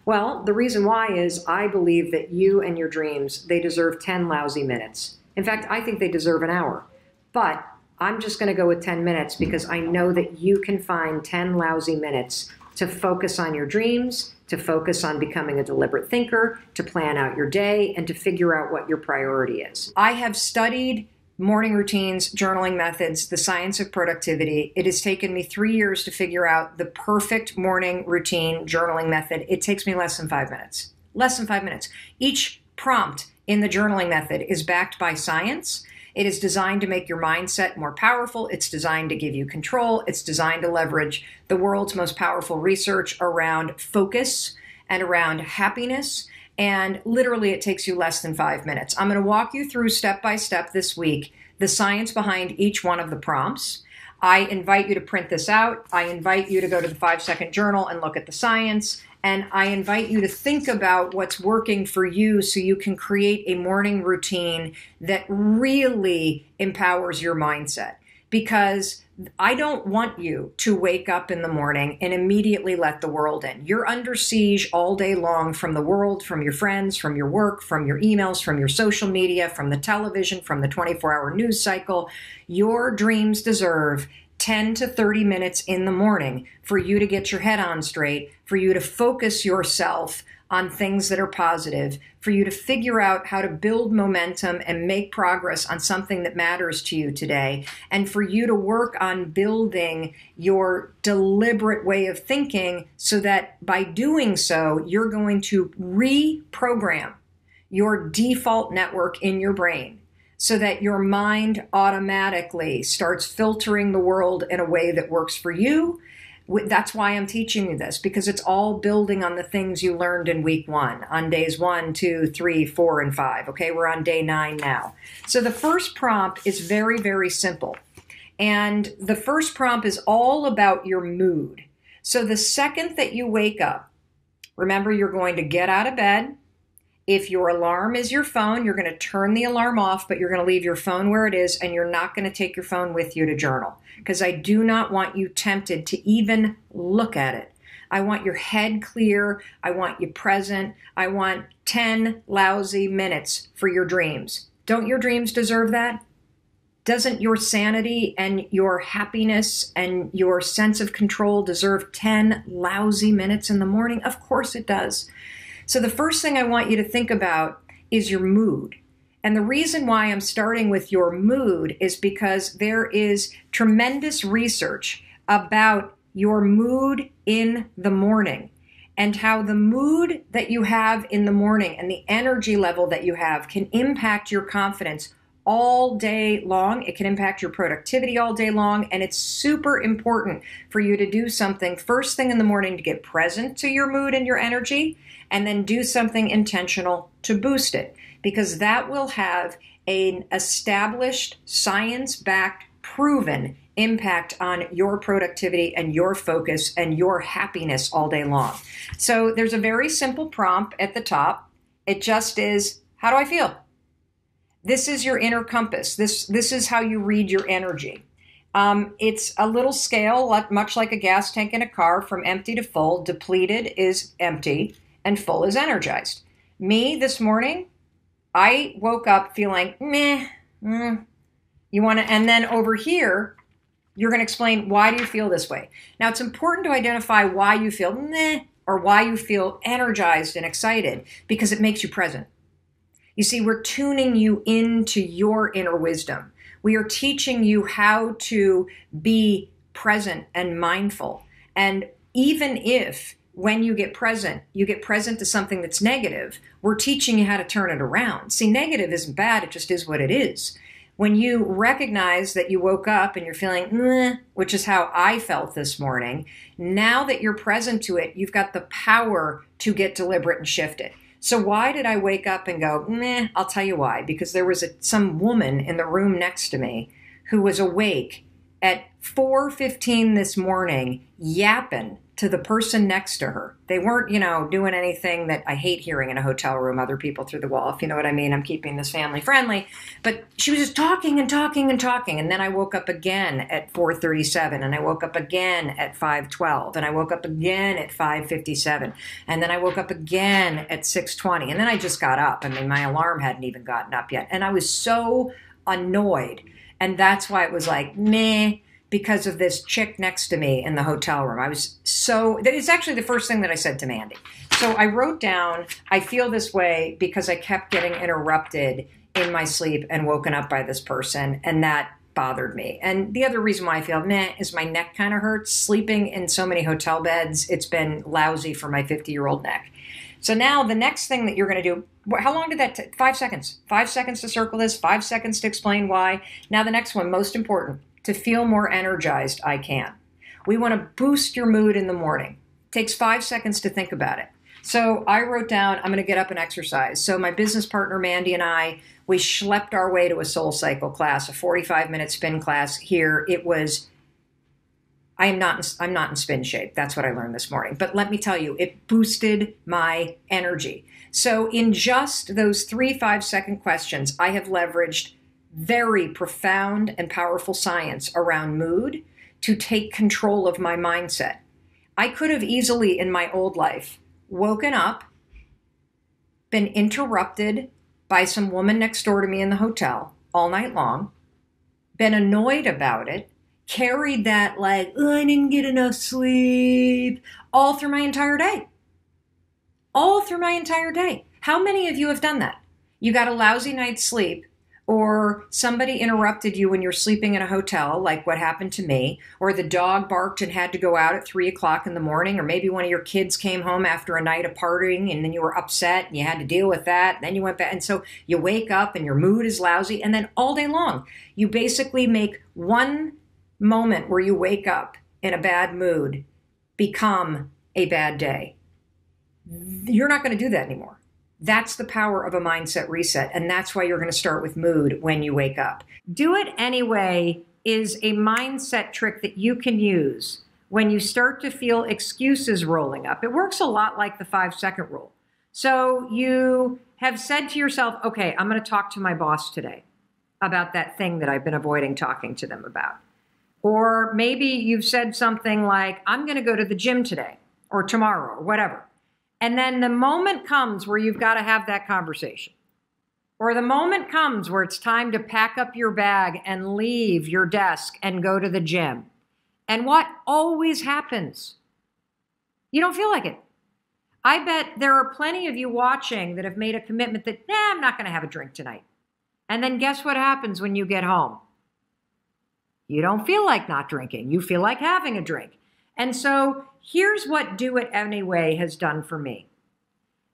Well, the reason why is I believe that you and your dreams, they deserve 10 lousy minutes. In fact, I think they deserve an hour. But I'm just going to go with 10 minutes because I know that you can find 10 lousy minutes to focus on your dreams, to focus on becoming a deliberate thinker, to plan out your day, and to figure out what your priority is. I have studied morning routines, journaling methods, the science of productivity. It has taken me 3 years to figure out the perfect morning routine journaling method. It takes me less than 5 minutes. Less than 5 minutes. Each prompt in the journaling method is backed by science. It is designed to make your mindset more powerful. It's designed to give you control. It's designed to leverage the world's most powerful research around focus and around happiness. And literally, it takes you less than 5 minutes. I'm going to walk you through step by step this week the science behind each one of the prompts. I invite you to print this out. I invite you to go to the 5-Second Journal and look at the science. And I invite you to think about what's working for you so you can create a morning routine that really empowers your mindset. Because I don't want you to wake up in the morning and immediately let the world in. You're under siege all day long from the world, from your friends, from your work, from your emails, from your social media, from the television, from the 24-hour news cycle. Your dreams deserve 10 to 30 minutes in the morning for you to get your head on straight, for you to focus yourself on things that are positive, for you to figure out how to build momentum and make progress on something that matters to you today, and for you to work on building your deliberate way of thinking so that by doing so, you're going to reprogram your default network in your brain so that your mind automatically starts filtering the world in a way that works for you. That's why I'm teaching you this, because it's all building on the things you learned in week 1, on days 1, 2, 3, 4, and 5. Okay, we're on day 9 now. So the first prompt is very, very simple. And the first prompt is all about your mood. So the second that you wake up, remember, you're going to get out of bed. If your alarm is your phone, you're going to turn the alarm off, but you're going to leave your phone where it is, and you're not going to take your phone with you to journal, because I do not want you tempted to even look at it. I want your head clear. I want you present. I want 10 lousy minutes for your dreams. Don't your dreams deserve that? Doesn't your sanity and your happiness and your sense of control deserve 10 lousy minutes in the morning? Of course it does. So the first thing I want you to think about is your mood. And the reason why I'm starting with your mood is because there is tremendous research about your mood in the morning and how the mood that you have in the morning and the energy level that you have can impact your confidence all day long. It can impact your productivity all day long. And it's super important for you to do something first thing in the morning to get present to your mood and your energy, and then do something intentional to boost it, because that will have an established, science-backed, proven impact on your productivity and your focus and your happiness all day long. So there's a very simple prompt at the top. It just is, how do I feel? This is your inner compass. This is how you read your energy. It's a little scale, much like a gas tank in a car, from empty to full. Depleted is empty and full is energized. Me this morning, I woke up feeling meh. You want to, and then over here, you're going to explain, why do you feel this way? Now, it's important to identify why you feel meh or why you feel energized and excited, because it makes you present. You see, we're tuning you into your inner wisdom. We are teaching you how to be present and mindful. And even if when you get present to something that's negative, we're teaching you how to turn it around. See, negative isn't bad. It just is what it is. When you recognize that you woke up and you're feeling, meh, which is how I felt this morning, now that you're present to it, you've got the power to get deliberate and shift it. So why did I wake up and go, meh? I'll tell you why. Because there was some woman in the room next to me who was awake at 4:15 this morning, yapping to the person next to her. They weren't, doing anything that I hate hearing in a hotel room, other people through the wall, if you know what I mean. I'm keeping this family friendly. But she was just talking and talking and talking. And then I woke up again at 4:37, and I woke up again at 5:12, and I woke up again at 5:57, and then I woke up again at 6:20, and then I just got up. I mean, my alarm hadn't even gotten up yet. And I was so annoyed. And that's why it was like, meh, because of this chick next to me in the hotel room. It's actually the first thing that I said to Mandy. So I wrote down, I feel this way because I kept getting interrupted in my sleep and woken up by this person, and that bothered me. And the other reason why I feel meh is my neck kind of hurts. Sleeping in so many hotel beds, it's been lousy for my 50-year-old neck. So now the next thing that you're going to do, how long did that take? 5 seconds. 5 seconds to circle this, 5 seconds to explain why. Now the next one, most important. To feel more energized, I can. We want to boost your mood in the morning. It takes 5 seconds to think about it. So I wrote down, I'm going to get up and exercise. So my business partner, Mandy, and I, we schlepped our way to a Soul Cycle class, a 45-minute spin class here. It was, I'm not in spin shape. That's what I learned this morning. But let me tell you, it boosted my energy. So in just those 3 5-second questions, I have leveraged very profound and powerful science around mood to take control of my mindset. I could have easily in my old life woken up, been interrupted by some woman next door to me in the hotel all night long, been annoyed about it, carried that like, oh, I didn't get enough sleep all through my entire day. all through my entire day. How many of you have done that? You got a lousy night's sleep, or somebody interrupted you when you're sleeping in a hotel, like what happened to me, or the dog barked and had to go out at 3 o'clock in the morning, or maybe one of your kids came home after a night of partying and then you were upset and you had to deal with that. And then you went back. And so you wake up and your mood is lousy. And then all day long, you basically make one moment where you wake up in a bad mood become a bad day. You're not going to do that anymore. That's the power of a mindset reset. And that's why you're going to start with mood when you wake up. Do it anyway is a mindset trick that you can use when you start to feel excuses rolling up. It works a lot like the 5-second rule. So you have said to yourself, okay, I'm going to talk to my boss today about that thing that I've been avoiding talking to them about. Or maybe you've said something like, I'm going to go to the gym today or tomorrow or whatever. And then the moment comes where you've got to have that conversation. Or the moment comes where it's time to pack up your bag and leave your desk and go to the gym. And what always happens? You don't feel like it. I bet there are plenty of you watching that have made a commitment that, I'm not going to have a drink tonight. And then guess what happens when you get home? You don't feel like not drinking. You feel like having a drink. And so here's what do it anyway has done for me.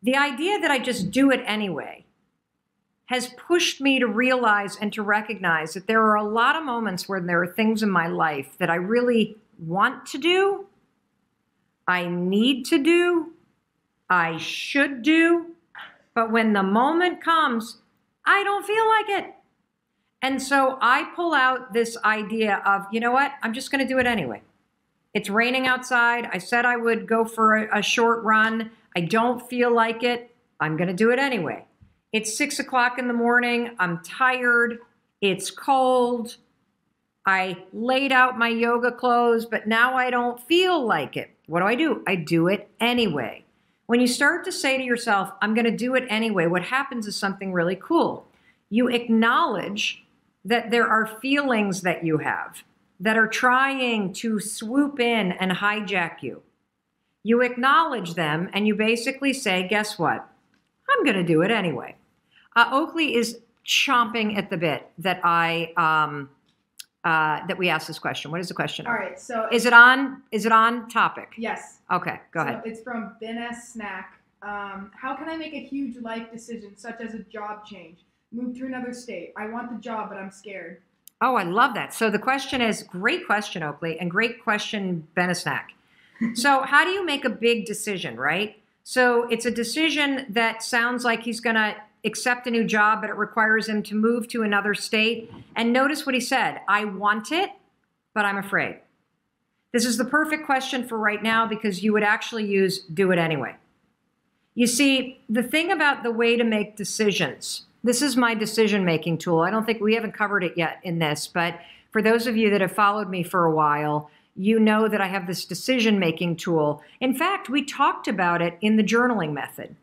The idea that I just do it anyway has pushed me to realize and to recognize that there are a lot of moments where there are things in my life that I really want to do, I need to do, I should do, but when the moment comes, I don't feel like it. And so I pull out this idea of, you know what, I'm just going to do it anyway. It's raining outside. I said I would go for a short run. I don't feel like it. I'm going to do it anyway. It's 6 o'clock in the morning. I'm tired. It's cold. I laid out my yoga clothes, but now I don't feel like it. What do? I do it anyway. When you start to say to yourself, I'm going to do it anyway, what happens is something really cool. You acknowledge that there are feelings that you have that are trying to swoop in and hijack you. You acknowledge them and you basically say, guess what? I'm going to do it anyway. Oakley is chomping at the bit that that we asked this question. What is the question? All right. So is it on topic? Yes. Okay, go ahead. It's from Ben S. Snack. How can I make a huge life decision such as a job change? Move to another state. I want the job, but I'm scared. Oh, I love that. So the question is, great question, Oakley, and great question, Benisnack. So how do you make a big decision, right? So it's a decision that sounds like he's going to accept a new job, but it requires him to move to another state. And notice what he said. I want it, but I'm afraid. This is the perfect question for right now because you would actually use do it anyway. You see, the thing about the way to make decisions, this is my decision-making tool. I don't think we haven't covered it yet in this, but for those of you that have followed me for a while, you know that I have this decision-making tool. In fact, we talked about it in the journaling method.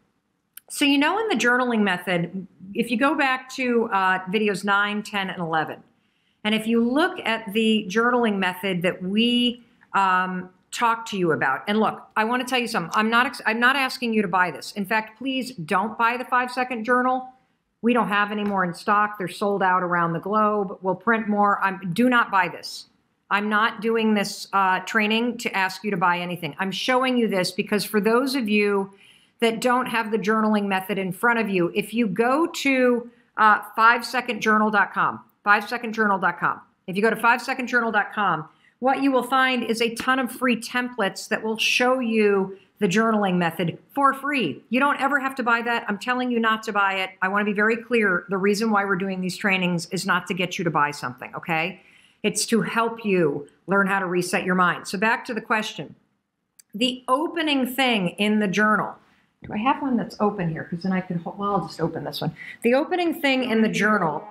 So you know in the journaling method, if you go back to videos 9, 10, and 11, and if you look at the journaling method that we talked to you about, and look, I want to tell you something. I'm not asking you to buy this. In fact, please don't buy the 5-second journal. We don't have any more in stock. They're sold out around the globe. We'll print more. Do not buy this. I'm not doing this training to ask you to buy anything. I'm showing you this because for those of you that don't have the journaling method in front of you, if you go to 5secondjournal.com, 5secondjournal.com, if you go to 5secondjournal.com, what you will find is a ton of free templates that will show you the journaling method for free. You don't ever have to buy that. I'm telling you not to buy it. I want to be very clear. The reason why we're doing these trainings is not to get you to buy something, okay? It's to help you learn how to reset your mind. So back to the question. The opening thing in the journal, do I have one that's open here? Because then I could, well, I'll just open this one. The opening thing in the journal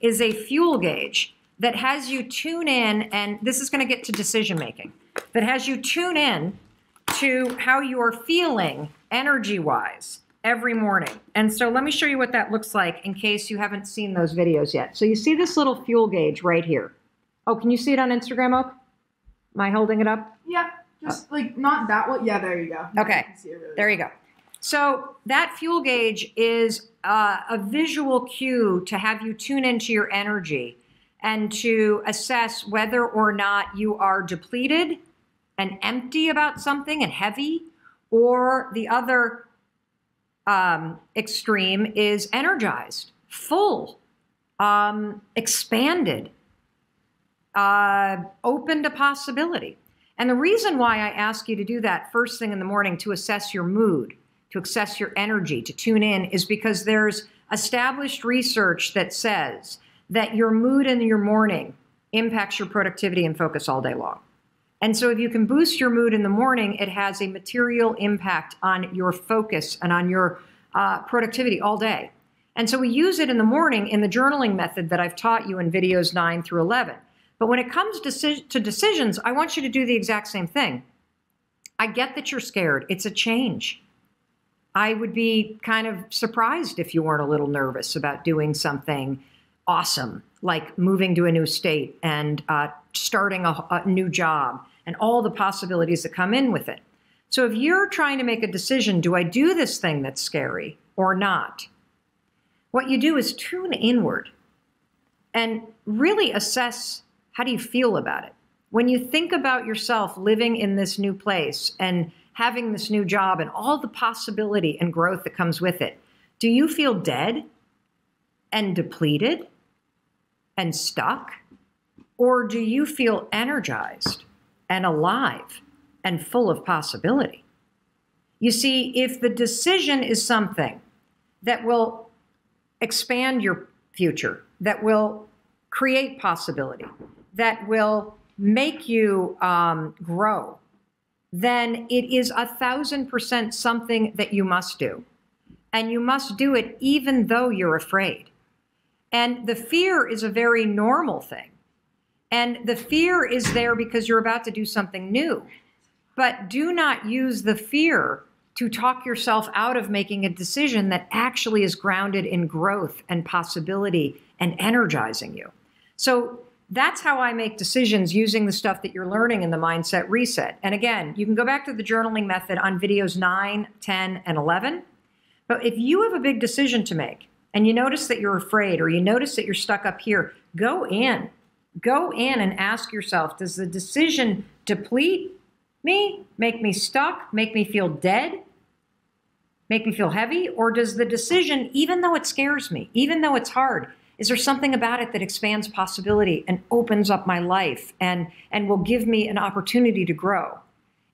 is a fuel gauge that has you tune in, and this is going to get to decision making, that has you tune in to how you are feeling energy-wise every morning. And so let me show you what that looks like in case you haven't seen those videos yet. So you see this little fuel gauge right here. Oh, can you see it on Instagram, Oak? Am I holding it up? Yeah, just like not that one. Yeah, there you go. Okay, there you go. So that fuel gauge is a visual cue to have you tune into your energy and to assess whether or not you are depleted and empty about something and heavy, or the other extreme is energized, full, expanded, open to possibility. And the reason why I ask you to do that first thing in the morning to assess your mood, to assess your energy, to tune in, is because there's established research that says that your mood in your morning impacts your productivity and focus all day long. And so if you can boost your mood in the morning, it has a material impact on your focus and on your productivity all day. And so we use it in the morning in the journaling method that I've taught you in videos 9 through 11. But when it comes to decisions, I want you to do the exact same thing. I get that you're scared. It's a change. I would be kind of surprised if you weren't a little nervous about doing something awesome, like moving to a new state and starting a new job and all the possibilities that come in with it. So if you're trying to make a decision, do I do this thing that's scary or not? What you do is tune inward and really assess, how do you feel about it? When you think about yourself living in this new place and having this new job and all the possibility and growth that comes with it, do you feel dead and depleted and stuck? Or do you feel energized and alive and full of possibility? You see, if the decision is something that will expand your future, that will create possibility, that will make you grow, then it is 1,000% something that you must do. And you must do it even though you're afraid. And the fear is a very normal thing. And the fear is there because you're about to do something new. But do not use the fear to talk yourself out of making a decision that actually is grounded in growth and possibility and energizing you. So that's how I make decisions, using the stuff that you're learning in the Mindset Reset. And again, you can go back to the journaling method on videos 9, 10, and 11. But if you have a big decision to make and you notice that you're afraid, or you notice that you're stuck up here, go in and ask yourself, does the decision deplete me, make me stuck, make me feel dead, make me feel heavy? Or does the decision, even though it scares me, even though it's hard, is there something about it that expands possibility and opens up my life and will give me an opportunity to grow?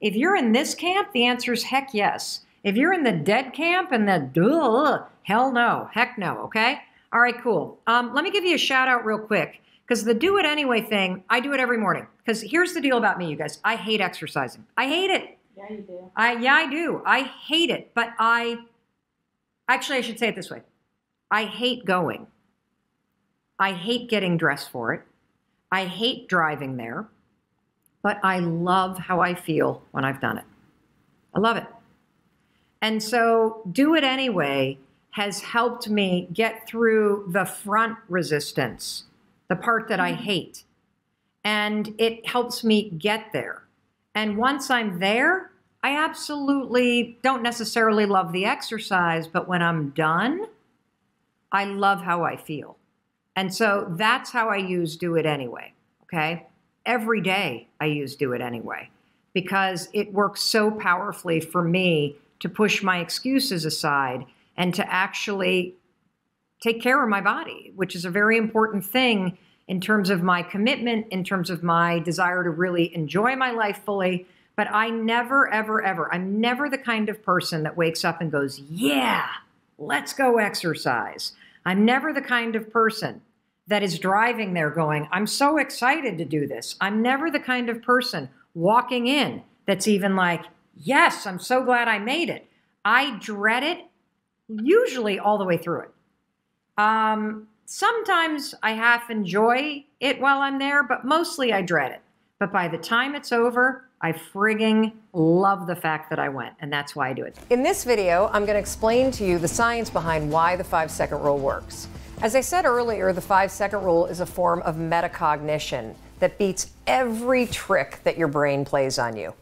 If you're in this camp, the answer is heck yes. If you're in the dead camp and the hell no, heck no, okay? All right, cool. Let me give you a shout out real quick, because the do it anyway thing, I do it every morning. Because here's the deal about me, you guys. I hate exercising. I hate it. Yeah, you do. I do. I hate it. But actually, I should say it this way. I hate going. I hate getting dressed for it. I hate driving there. But I love how I feel when I've done it. I love it. And so do it anyway has helped me get through the front resistance, the part that I hate. And it helps me get there. And once I'm there, I absolutely don't necessarily love the exercise, but when I'm done, I love how I feel. And so that's how I use do it anyway, okay? Every day I use do it anyway, because it works so powerfully for me to push my excuses aside and to actually take care of my body, which is a very important thing in terms of my commitment, in terms of my desire to really enjoy my life fully. But I never, ever, ever, I'm never the kind of person that wakes up and goes, yeah, let's go exercise. I'm never the kind of person that is driving there going, I'm so excited to do this. I'm never the kind of person walking in that's even like, yes, I'm so glad I made it. I dread it, usually all the way through it. Sometimes I half enjoy it while I'm there, but mostly I dread it. But by the time it's over, I frigging love the fact that I went, and that's why I do it. In this video, I'm going to explain to you the science behind why the 5-second rule works. As I said earlier, the 5-second rule is a form of metacognition that beats every trick that your brain plays on you.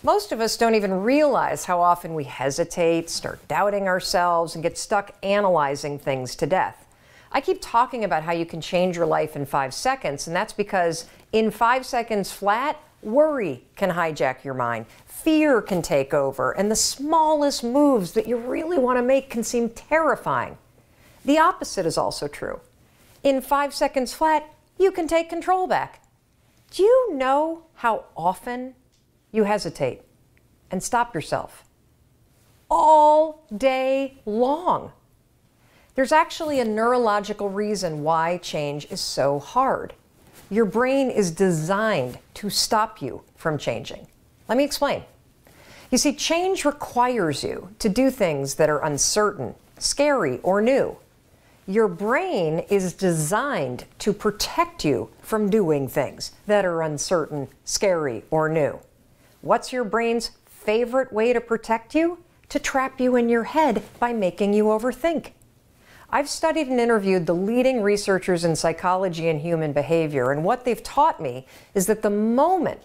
Most of us don't even realize how often we hesitate, start doubting ourselves, and get stuck analyzing things to death. I keep talking about how you can change your life in 5 seconds, and that's because in 5 seconds flat, worry can hijack your mind, fear can take over, and the smallest moves that you really want to make can seem terrifying. The opposite is also true. In 5 seconds flat, you can take control back. Do you know how often you hesitate and stop yourself? All day long. There's actually a neurological reason why change is so hard. Your brain is designed to stop you from changing. Let me explain. You see, change requires you to do things that are uncertain, scary, or new. Your brain is designed to protect you from doing things that are uncertain, scary, or new. What's your brain's favorite way to protect you? To trap you in your head by making you overthink. I've studied and interviewed the leading researchers in psychology and human behavior, and what they've taught me is that the moment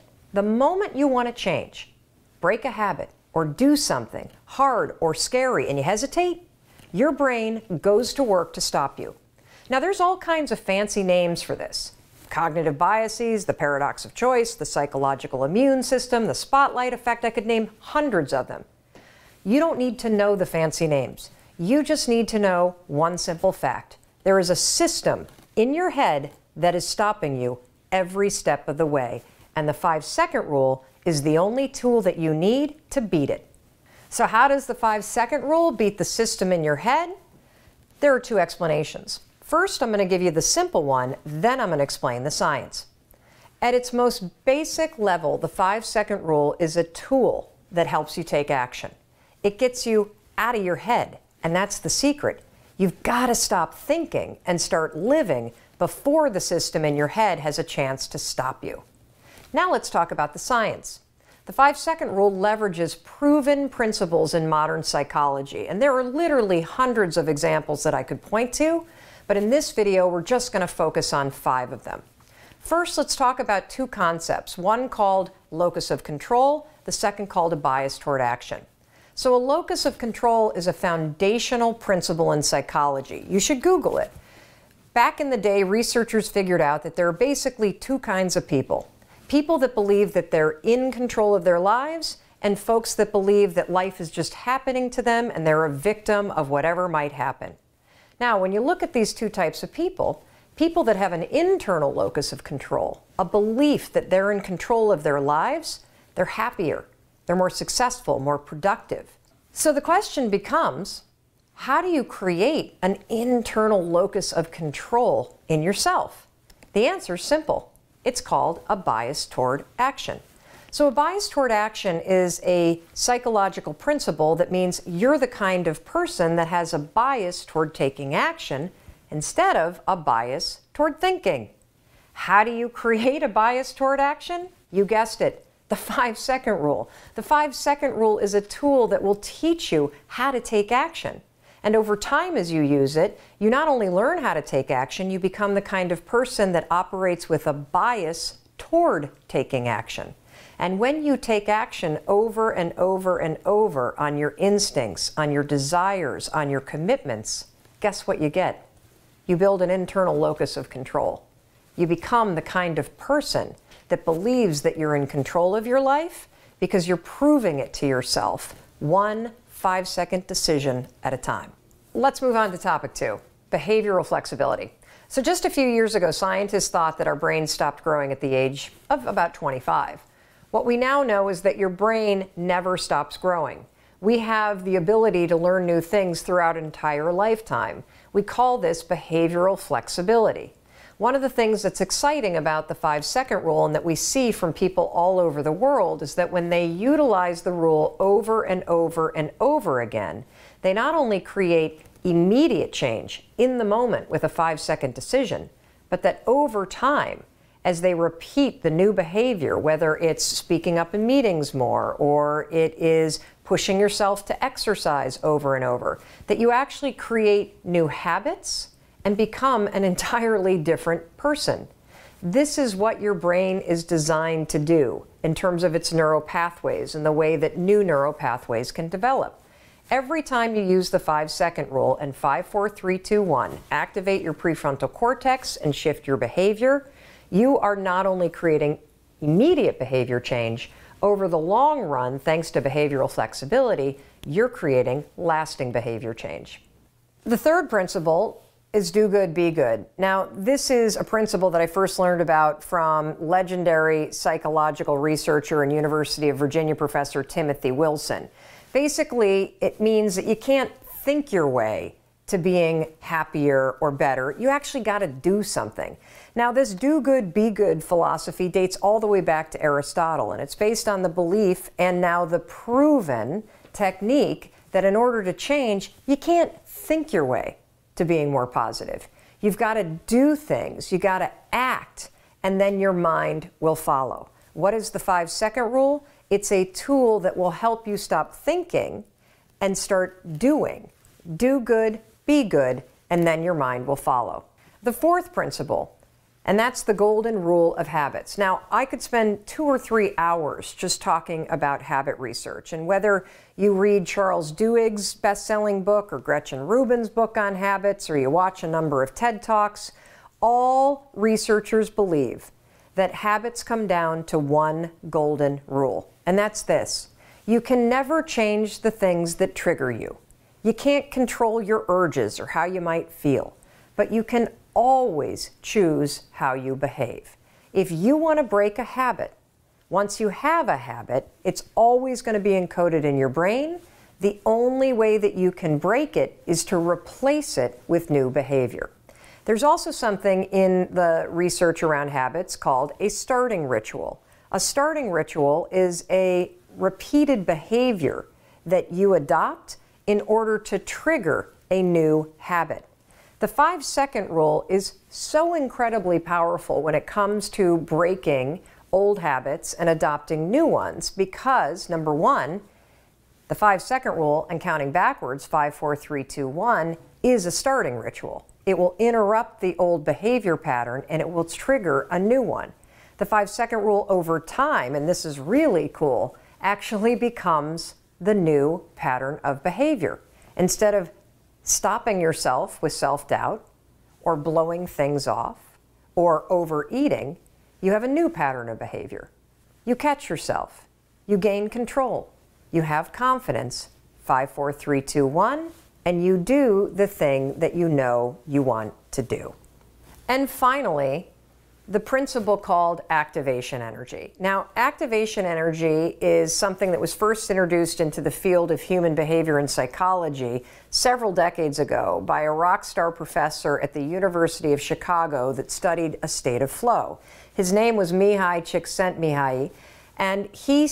you want to change, break a habit, or do something hard or scary, and you hesitate, your brain goes to work to stop you. Now, there's all kinds of fancy names for this. Cognitive biases, the paradox of choice, the psychological immune system, the spotlight effect. I could name hundreds of them. You don't need to know the fancy names. You just need to know one simple fact. There is a system in your head that is stopping you every step of the way. And the 5-second rule is the only tool that you need to beat it. So how does the 5-second rule beat the system in your head? There are 2 explanations. First, I'm going to give you the simple one, then I'm going to explain the science. At its most basic level, the 5-second rule is a tool that helps you take action. It gets you out of your head, and that's the secret. You've got to stop thinking and start living before the system in your head has a chance to stop you. Now let's talk about the science. The 5-second rule leverages proven principles in modern psychology, and there are literally hundreds of examples that I could point to, but in this video, we're just going to focus on 5 of them. First, let's talk about 2 concepts, one called locus of control, the second called a bias toward action. So a locus of control is a foundational principle in psychology. You should Google it. Back in the day, researchers figured out that there are basically 2 kinds of people. People that believe that they're in control of their lives, and folks that believe that life is just happening to them and they're a victim of whatever might happen. Now, when you look at these 2 types of people, people that have an internal locus of control, a belief that they're in control of their lives, they're happier, they're more successful, more productive. So the question becomes, how do you create an internal locus of control in yourself? The answer is simple. It's called a bias toward action. So a bias toward action is a psychological principle that means you're the kind of person that has a bias toward taking action instead of a bias toward thinking. How do you create a bias toward action? You guessed it, the 5-second rule. The 5-second rule is a tool that will teach you how to take action. And over time, as you use it, you not only learn how to take action, you become the kind of person that operates with a bias toward taking action. And when you take action over and over and over on your instincts, on your desires, on your commitments, guess what you get? You build an internal locus of control. You become the kind of person that believes that you're in control of your life because you're proving it to yourself, one 5-second decision at a time. Let's move on to topic 2, behavioral flexibility. So just a few years ago, scientists thought that our brains stopped growing at the age of about 25. What we now know is that your brain never stops growing. We have the ability to learn new things throughout an entire lifetime. We call this behavioral flexibility. One of the things that's exciting about the 5-second rule and that we see from people all over the world is that when they utilize the rule over and over and over again, they not only create immediate change in the moment with a 5-second decision, but that over time, as they repeat the new behavior, whether it's speaking up in meetings more or it is pushing yourself to exercise over and over, that you actually create new habits and become an entirely different person. This is what your brain is designed to do in terms of its neural pathways and the way that new neural pathways can develop. Every time you use the 5-second rule and 5, 4, 3, 2, 1, activate your prefrontal cortex and shift your behavior, you are not only creating immediate behavior change, over the long run, thanks to behavioral flexibility, you're creating lasting behavior change. The third principle is do good, be good. Now, this is a principle that I first learned about from legendary psychological researcher and University of Virginia professor Timothy Wilson. Basically, it means that you can't think your way to being happier or better. You actually got to do something. Now, this do good, be good philosophy dates all the way back to Aristotle, and it's based on the belief and now the proven technique that in order to change, you can't think your way to being more positive. You've got to do things, you got to act, and then your mind will follow. What is the 5-second rule? It's a tool that will help you stop thinking and start doing. Do good, be good, and then your mind will follow. The fourth principle, and that's the golden rule of habits. Now, I could spend 2 or 3 hours just talking about habit research, and whether you read Charles Duhigg's best-selling book or Gretchen Rubin's book on habits, or you watch a number of TED Talks, all researchers believe that habits come down to one golden rule, and that's this: you can never change the things that trigger you. You can't control your urges or how you might feel, but you can always choose how you behave. If you want to break a habit, once you have a habit, it's always going to be encoded in your brain. The only way that you can break it is to replace it with new behavior. There's also something in the research around habits called a starting ritual. A starting ritual is a repeated behavior that you adopt in order to trigger a new habit. The 5-second rule is so incredibly powerful when it comes to breaking old habits and adopting new ones because, number one, the 5-second rule and counting backwards, 5, 4, 3, 2, 1, is a starting ritual. It will interrupt the old behavior pattern and it will trigger a new one. The 5-second rule over time, and this is really cool, actually becomes the new pattern of behavior. Instead of stopping yourself with self-doubt or blowing things off or overeating, you have a new pattern of behavior. You catch yourself. You gain control. You have confidence. 5, 4, 3, 2, 1, and you do the thing that you know you want to do. And finally, the principle called activation energy. Now, activation energy is something that was first introduced into the field of human behavior and psychology several decades ago by a rock star professor at the University of Chicago that studied a state of flow. His name was Mihai Csikszentmihalyi, and he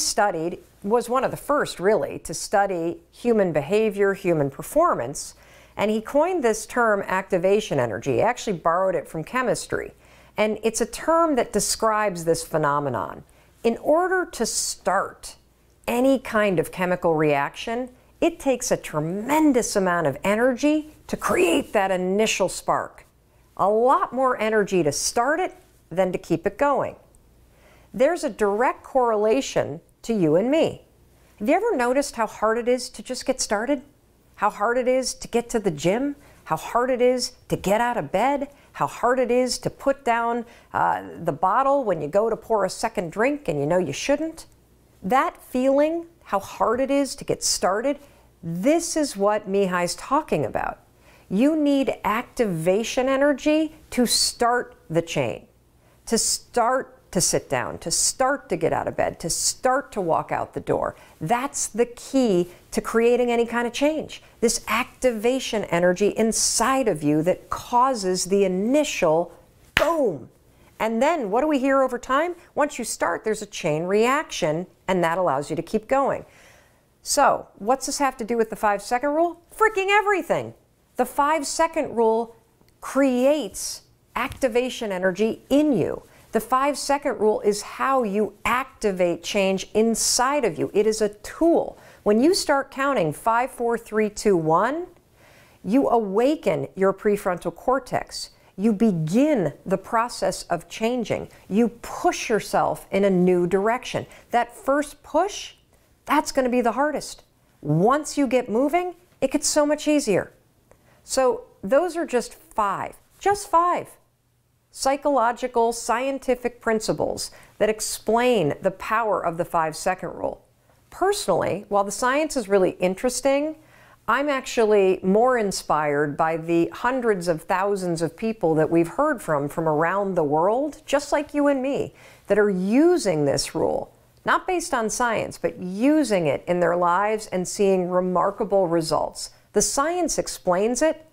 was one of the first really to study human behavior, human performance, and he coined this term activation energy. He actually borrowed it from chemistry. And it's a term that describes this phenomenon. In order to start any kind of chemical reaction, it takes a tremendous amount of energy to create that initial spark. A lot more energy to start it than to keep it going. There's a direct correlation to you and me. Have you ever noticed how hard it is to just get started? How hard it is to get to the gym? How hard it is to get out of bed? How hard it is to put down the bottle when you go to pour a second drink and you know you shouldn't? That feeling, how hard it is to get started, this is what Mihai's talking about. You need activation energy to start the chain, to start to sit down, to start to get out of bed, to start to walk out the door. That's the key to creating any kind of change. This activation energy inside of you that causes the initial boom. And then what do we hear over time? Once you start, there's a chain reaction, and that allows you to keep going. So what's this have to do with the 5-second rule? Freaking everything. The 5-second rule creates activation energy in you. The 5-second rule is how you activate change inside of you. It is a tool. When you start counting 5, 4, 3, 2, 1, you awaken your prefrontal cortex. You begin the process of changing. You push yourself in a new direction. That first push, that's going to be the hardest. Once you get moving, it gets so much easier. So those are just five psychological, scientific principles that explain the power of the 5-second rule. Personally, while the science is really interesting, I'm actually more inspired by the hundreds of thousands of people that we've heard from around the world, just like you and me, that are using this rule, not based on science, but using it in their lives and seeing remarkable results. The science explains it,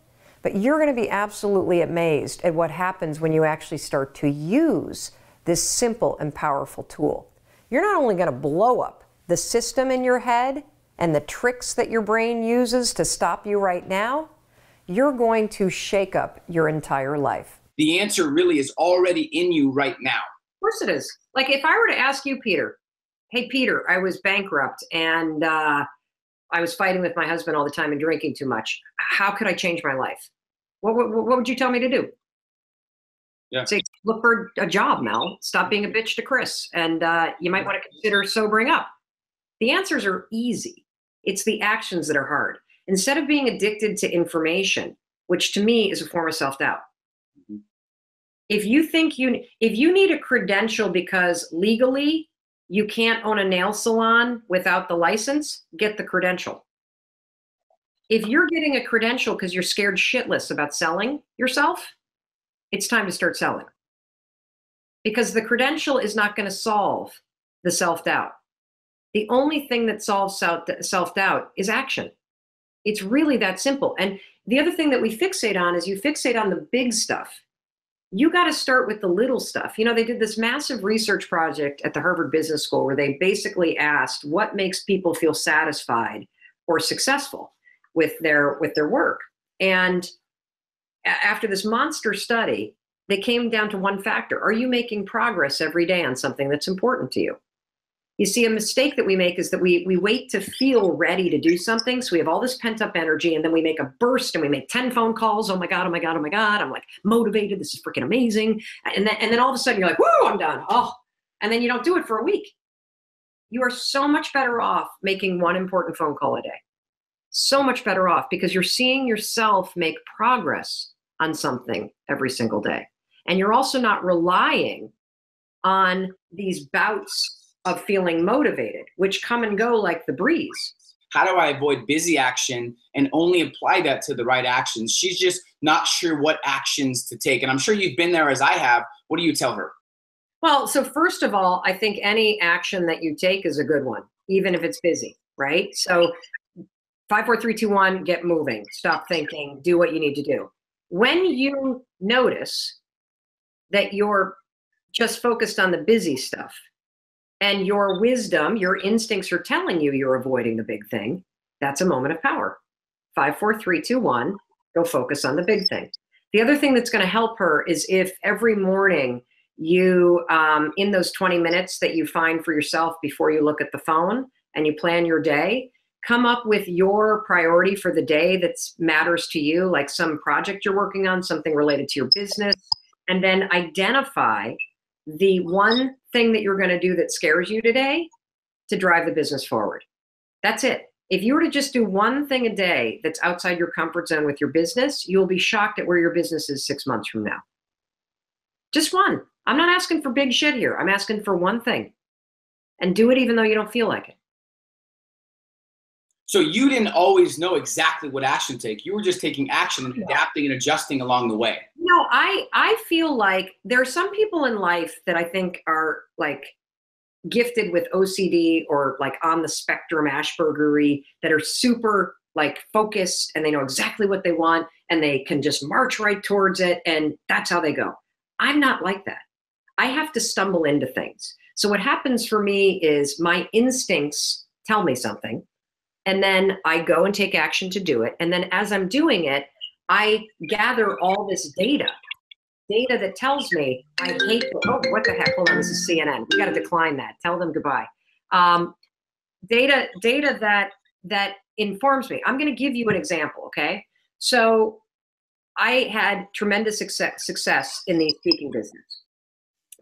but you're going to be absolutely amazed at what happens when you actually start to use this simple and powerful tool. You're not only going to blow up the system in your head and the tricks that your brain uses to stop you right now, you're going to shake up your entire life. The answer really is already in you right now. Of course it is. Like if I were to ask you, Peter, hey, Peter, I was bankrupt and I was fighting with my husband all the time and drinking too much. How could I change my life? What would you tell me to do? Yeah. Say, look for a job, Mel. Stop being a bitch to Chris. And you might want to consider sobering up. The answers are easy. It's the actions that are hard. Instead of being addicted to information, which to me is a form of self-doubt. Mm-hmm. If you need a credential because legally you can't own a nail salon without the license, get the credential. If you're getting a credential because you're scared shitless about selling yourself, it's time to start selling. Because the credential is not going to solve the self-doubt. The only thing that solves self-doubt is action. It's really that simple. And the other thing that we fixate on is you fixate on the big stuff. You got to start with the little stuff. You know, they did this massive research project at the Harvard Business School where they basically asked what makes people feel satisfied or successful with their work. And after this monster study, they came down to one factor. Are you making progress every day on something that's important to you? You see, a mistake that we make is that we wait to feel ready to do something. So we have all this pent up energy and then we make a burst and we make 10 phone calls. Oh my God, oh my God, oh my God. I'm like motivated. This is freaking amazing. And then all of a sudden you're like, whoo, I'm done. Oh, and then you don't do it for a week. You are so much better off making one important phone call a day. So much better off because you're seeing yourself make progress on something every single day. And you're also not relying on these bouts of feeling motivated, which come and go like the breeze. How do I avoid busy action and only apply that to the right actions? She's just not sure what actions to take. And I'm sure you've been there as I have. What do you tell her? Well, so first of all, I think any action that you take is a good one, even if it's busy, right? So 5, 4, 3, 2, 1, get moving, stop thinking, do what you need to do. When you notice that you're just focused on the busy stuff, and your wisdom, your instincts are telling you you're avoiding the big thing, that's a moment of power. 5, 4, 3, 2, 1, go focus on the big thing. The other thing that's going to help her is if every morning you, in those 20 minutes that you find for yourself before you look at the phone and you plan your day, come up with your priority for the day that matters to you, like some project you're working on, something related to your business, and then identify the one thing that you're going to do that scares you today to drive the business forward. That's it. If you were to just do one thing a day that's outside your comfort zone with your business, you'll be shocked at where your business is 6 months from now. Just one. I'm not asking for big shit here. I'm asking for one thing. And do it even though you don't feel like it. So you didn't always know exactly what action to take. You were just taking action and adapting and adjusting along the way. No, I feel like there are some people in life that I think are like gifted with OCD or like on the spectrum Aspergery that are super like focused and they know exactly what they want and they can just march right towards it and that's how they go. I'm not like that. I have to stumble into things. So what happens for me is my instincts tell me something. And then I go and take action to do it. And then as I'm doing it, I gather all this data that tells me I hate, oh, what the heck? Hold on, this is CNN. We got to decline that. Tell them goodbye. Data that informs me. I'm going to give you an example, okay? So I had tremendous success in the speaking business.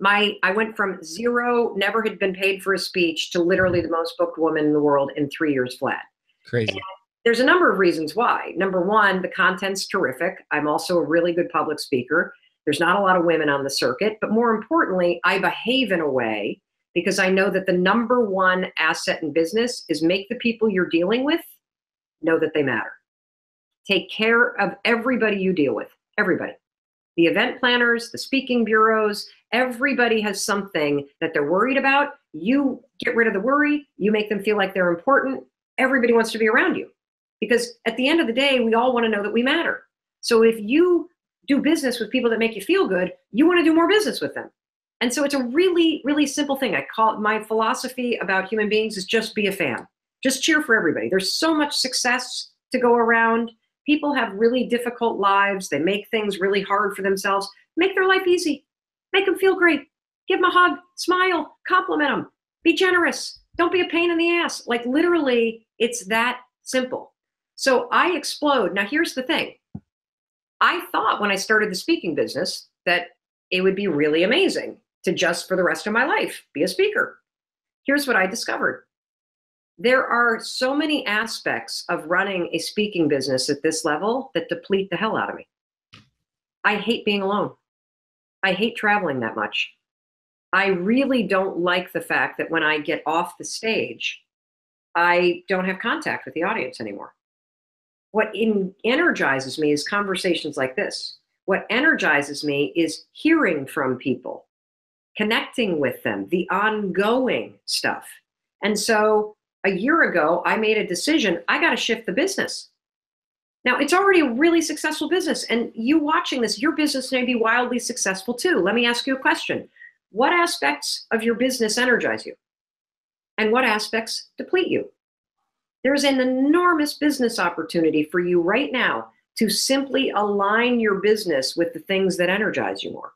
I went from zero, never had been paid for a speech, to literally the most booked woman in the world in 3 years flat. Crazy. And there's a number of reasons why. Number one, the content's terrific. I'm also a really good public speaker. There's not a lot of women on the circuit, but more importantly, I behave in a way because I know that the number one asset in business is make the people you're dealing with know that they matter. Take care of everybody you deal with, everybody. The event planners, the speaking bureaus, everybody has something that they're worried about. You get rid of the worry, you make them feel like they're important. Everybody wants to be around you because at the end of the day, we all want to know that we matter. So if you do business with people that make you feel good, you want to do more business with them. And so it's a really, really simple thing. I call it, my philosophy about human beings is just be a fan. Just cheer for everybody. There's so much success to go around. People have really difficult lives. They make things really hard for themselves. Make their life easy. Make them feel great. Give them a hug, smile, compliment them. Be generous. Don't be a pain in the ass. Like literally, it's that simple. So I explode. Now here's the thing. I thought when I started the speaking business that it would be really amazing to just for the rest of my life be a speaker. Here's what I discovered. There are so many aspects of running a speaking business at this level that deplete the hell out of me. I hate being alone. I hate traveling that much. I really don't like the fact that when I get off the stage, I don't have contact with the audience anymore. What energizes me is conversations like this. What energizes me is hearing from people, connecting with them, the ongoing stuff. And so a year ago, I made a decision, I got to shift the business. Now, it's already a really successful business. And you watching this, your business may be wildly successful too. Let me ask you a question. What aspects of your business energize you? And what aspects deplete you? There's an enormous business opportunity for you right now to simply align your business with the things that energize you more.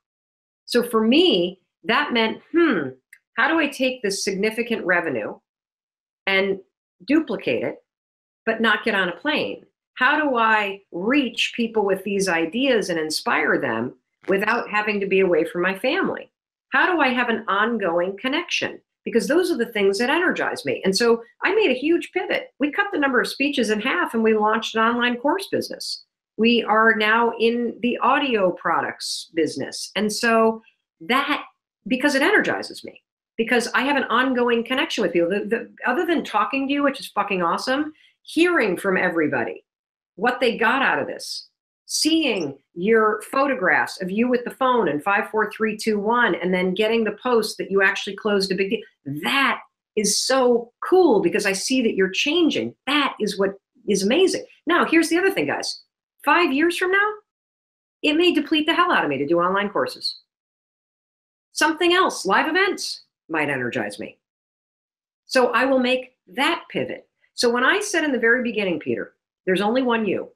So for me, that meant, how do I take this significant revenue and duplicate it, but not get on a plane? How do I reach people with these ideas and inspire them without having to be away from my family? How do I have an ongoing connection? Because those are the things that energize me. And so I made a huge pivot. We cut the number of speeches in half and we launched an online course business. We are now in the audio products business. And so that, because it energizes me, because I have an ongoing connection with people. Other than talking to you, which is fucking awesome, hearing from everybody, what they got out of this, seeing your photographs of you with the phone and 5, 4, 3, 2, 1, and then getting the post that you actually closed a big deal. That is so cool because I see that you're changing. That is what is amazing. Now, here's the other thing, guys. 5 years from now, it may deplete the hell out of me to do online courses. Something else, live events, might energize me. So I will make that pivot. So when I said in the very beginning, Peter, there's only one you,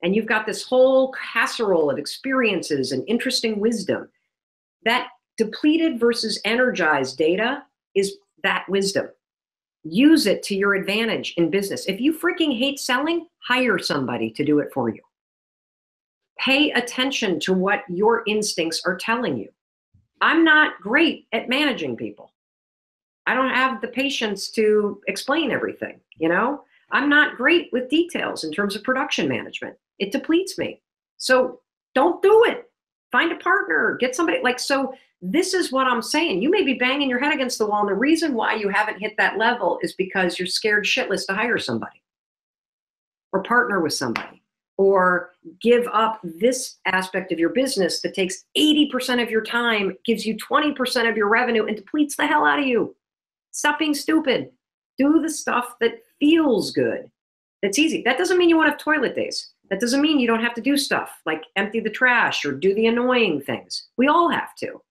and you've got this whole casserole of experiences and interesting wisdom, that depleted versus energized data is that wisdom. Use it to your advantage in business. If you freaking hate selling, hire somebody to do it for you. Pay attention to what your instincts are telling you. I'm not great at managing people. I don't have the patience to explain everything, you know? I'm not great with details in terms of production management. It depletes me. So don't do it. Find a partner, get somebody so this is what I'm saying. You may be banging your head against the wall, and the reason why you haven't hit that level is because you're scared shitless to hire somebody or partner with somebody or give up this aspect of your business that takes 80% of your time, gives you 20% of your revenue, and depletes the hell out of you. Stop being stupid. Do the stuff that feels good. That's easy. That doesn't mean you won't have toilet days. That doesn't mean you don't have to do stuff like empty the trash or do the annoying things. We all have to.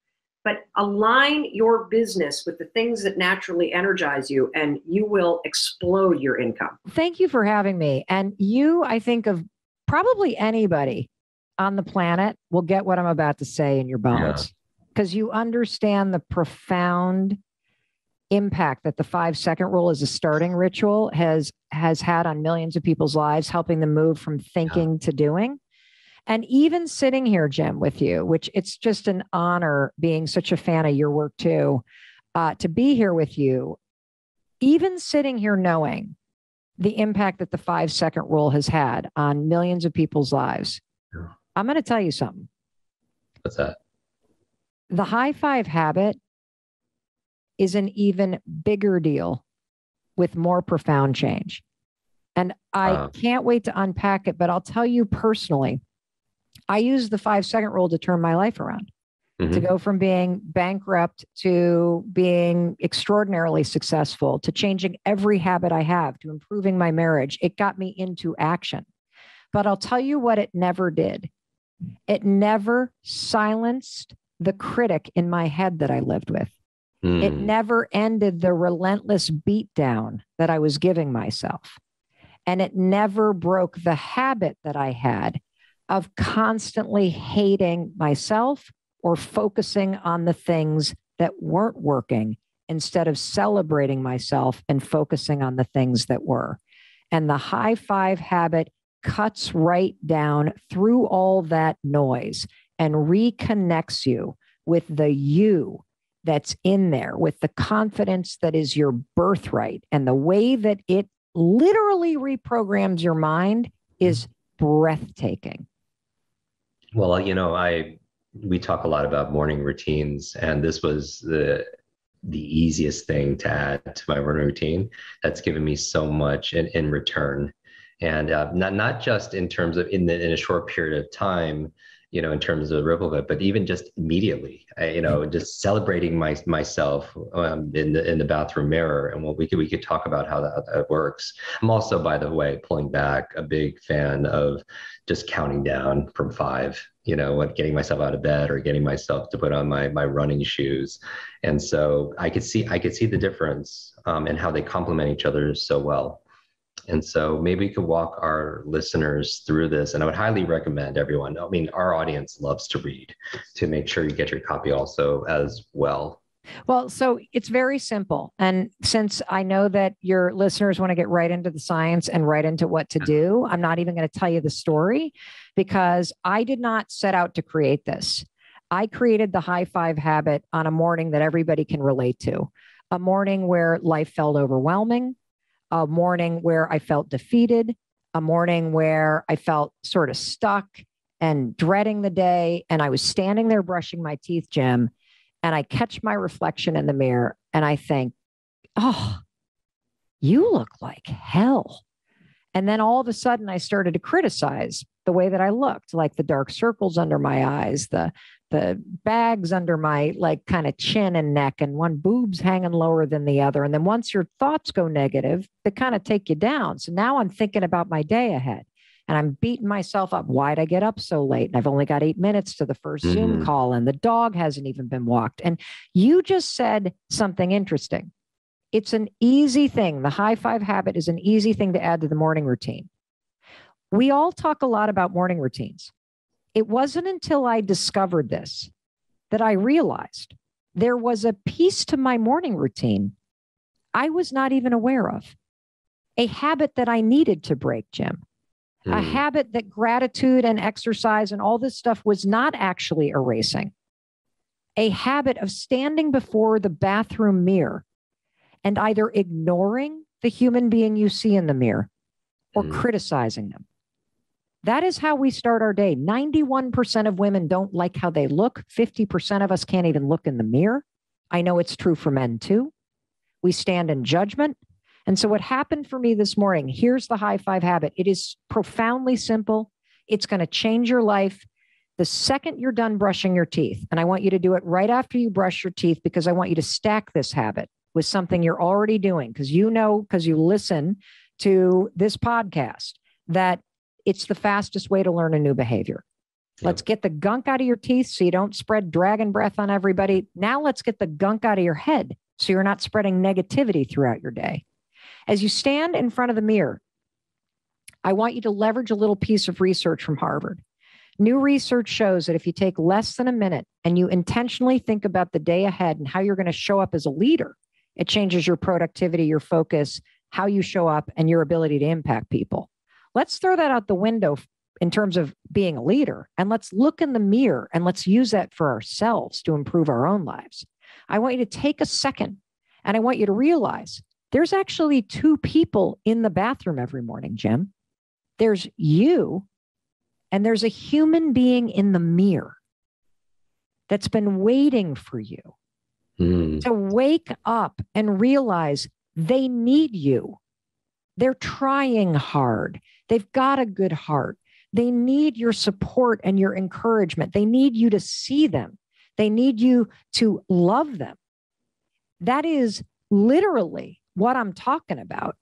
But align your business with the things that naturally energize you, and you will explode your income. Thank you for having me. And you, I think of probably anybody on the planet will get what I'm about to say in your bones, because you understand the profound impact that the 5-second rule as a starting ritual has had on millions of people's lives, helping them move from thinking to doing. And even sitting here, Jim, with you, which it's just an honor being such a fan of your work too, to be here with you, even sitting here knowing the impact that the 5-second rule has had on millions of people's lives. Yeah. I'm going to tell you something. What's that? The high five habit is an even bigger deal with more profound change. And I can't wait to unpack it, but I'll tell you personally, I use the 5-second rule to turn my life around, to go from being bankrupt to being extraordinarily successful, to changing every habit I have, to improving my marriage. It got me into action. But I'll tell you what it never did. It never silenced the critic in my head that I lived with. It never ended the relentless beatdown that I was giving myself. And it never broke the habit that I had of constantly hating myself or focusing on the things that weren't working instead of celebrating myself and focusing on the things that were. And the high five habit cuts right down through all that noise and reconnects you with the you that's in there, with the confidence that is your birthright. And the way that it literally reprograms your mind is breathtaking. Well, we talk a lot about morning routines, and this was the easiest thing to add to my morning routine. That's given me so much in return, and not just in terms of in a short period of time, in terms of the ripple of it, but even just immediately, just celebrating myself in the bathroom mirror. And what we could talk about how that works. I'm also, by the way, pulling back, a big fan of just counting down from 5, getting myself out of bed or getting myself to put on my running shoes. And so I could see the difference and how they complement each other so well. And so maybe we could walk our listeners through this. And I would highly recommend everyone, our audience loves to read, to make sure you get your copy also as well. Well, so it's very simple. And since I know that your listeners want to get right into the science and right into what to do, I'm not even going to tell you the story because I did not set out to create this. I created the high five habit on a morning that everybody can relate to, a morning where life felt overwhelming, a morning where I felt defeated, a morning where I felt sort of stuck and dreading the day. And I was standing there brushing my teeth, Jim, and I catch my reflection in the mirror and I think, oh, you look like hell. And then all of a sudden I started to criticize the way that I looked, like the dark circles under my eyes, the bags under my kind of chin and neck, and one boob's hanging lower than the other. And then once your thoughts go negative, they kind of take you down. So now I'm thinking about my day ahead and I'm beating myself up. Why'd I get up so late? And I've only got 8 minutes to the first Zoom call and the dog hasn't even been walked. And you just said something interesting. It's an easy thing. The high five habit is an easy thing to add to the morning routine. We all talk a lot about morning routines. It wasn't until I discovered this that I realized there was a piece to my morning routine I was not even aware of. A habit that I needed to break, Jim. A habit that gratitude and exercise and all this stuff was not actually erasing. A habit of standing before the bathroom mirror and either ignoring the human being you see in the mirror or criticizing them. That is how we start our day. 91% of women don't like how they look. 50% of us can't even look in the mirror. I know it's true for men too. We stand in judgment. And so what happened for me this morning, here's the high five habit. It is profoundly simple. It's going to change your life the second you're done brushing your teeth. And I want you to do it right after you brush your teeth because I want you to stack this habit with something you're already doing because because you listen to this podcast, that it's the fastest way to learn a new behavior. Yep. Let's get the gunk out of your teeth so you don't spread dragon breath on everybody. Now let's get the gunk out of your head so you're not spreading negativity throughout your day. As you stand in front of the mirror, I want you to leverage a little piece of research from Harvard. New research shows that if you take less than a minute and you intentionally think about the day ahead and how you're going to show up as a leader, it changes your productivity, your focus, how you show up, and your ability to impact people. Let's throw that out the window in terms of being a leader. And let's look in the mirror and let's use that for ourselves to improve our own lives. I want you to take a second and I want you to realize there's actually two people in the bathroom every morning, Jim. There's you and there's a human being in the mirror that's been waiting for you to wake up and realize they need you. They're trying hard. They've got a good heart. They need your support and your encouragement. They need you to see them. They need you to love them. That is literally what I'm talking about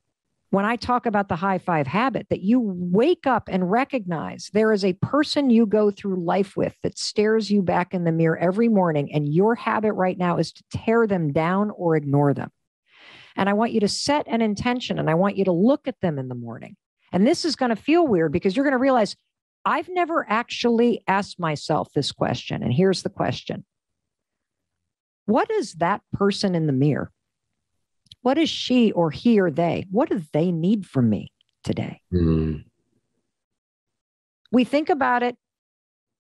when I talk about the high five habit, that you wake up and recognize there is a person you go through life with that stares you back in the mirror every morning, and your habit right now is to tear them down or ignore them. And I want you to set an intention, and I want you to look at them in the morning. And this is going to feel weird because you're going to realize I've never actually asked myself this question. And here's the question. What is that person in the mirror? What is she or he or they? What do they need from me today? We think about it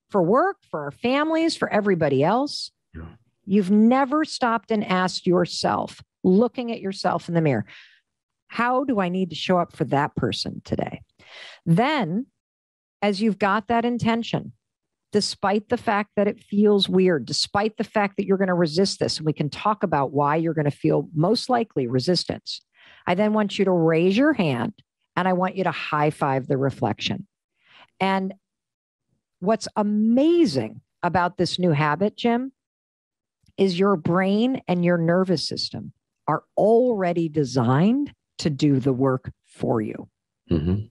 for work, for our families, for everybody else. Yeah. You've never stopped and asked yourself, looking at yourself in the mirror, how do I need to show up for that person today? Then, as you've got that intention, despite the fact that it feels weird, despite the fact that you're going to resist this, and we can talk about why you're going to feel most likely resistance, I then want you to raise your hand and I want you to high five the reflection. And what's amazing about this new habit, Jim, is your brain and your nervous system are already designed to do the work for you. Mm-hmm.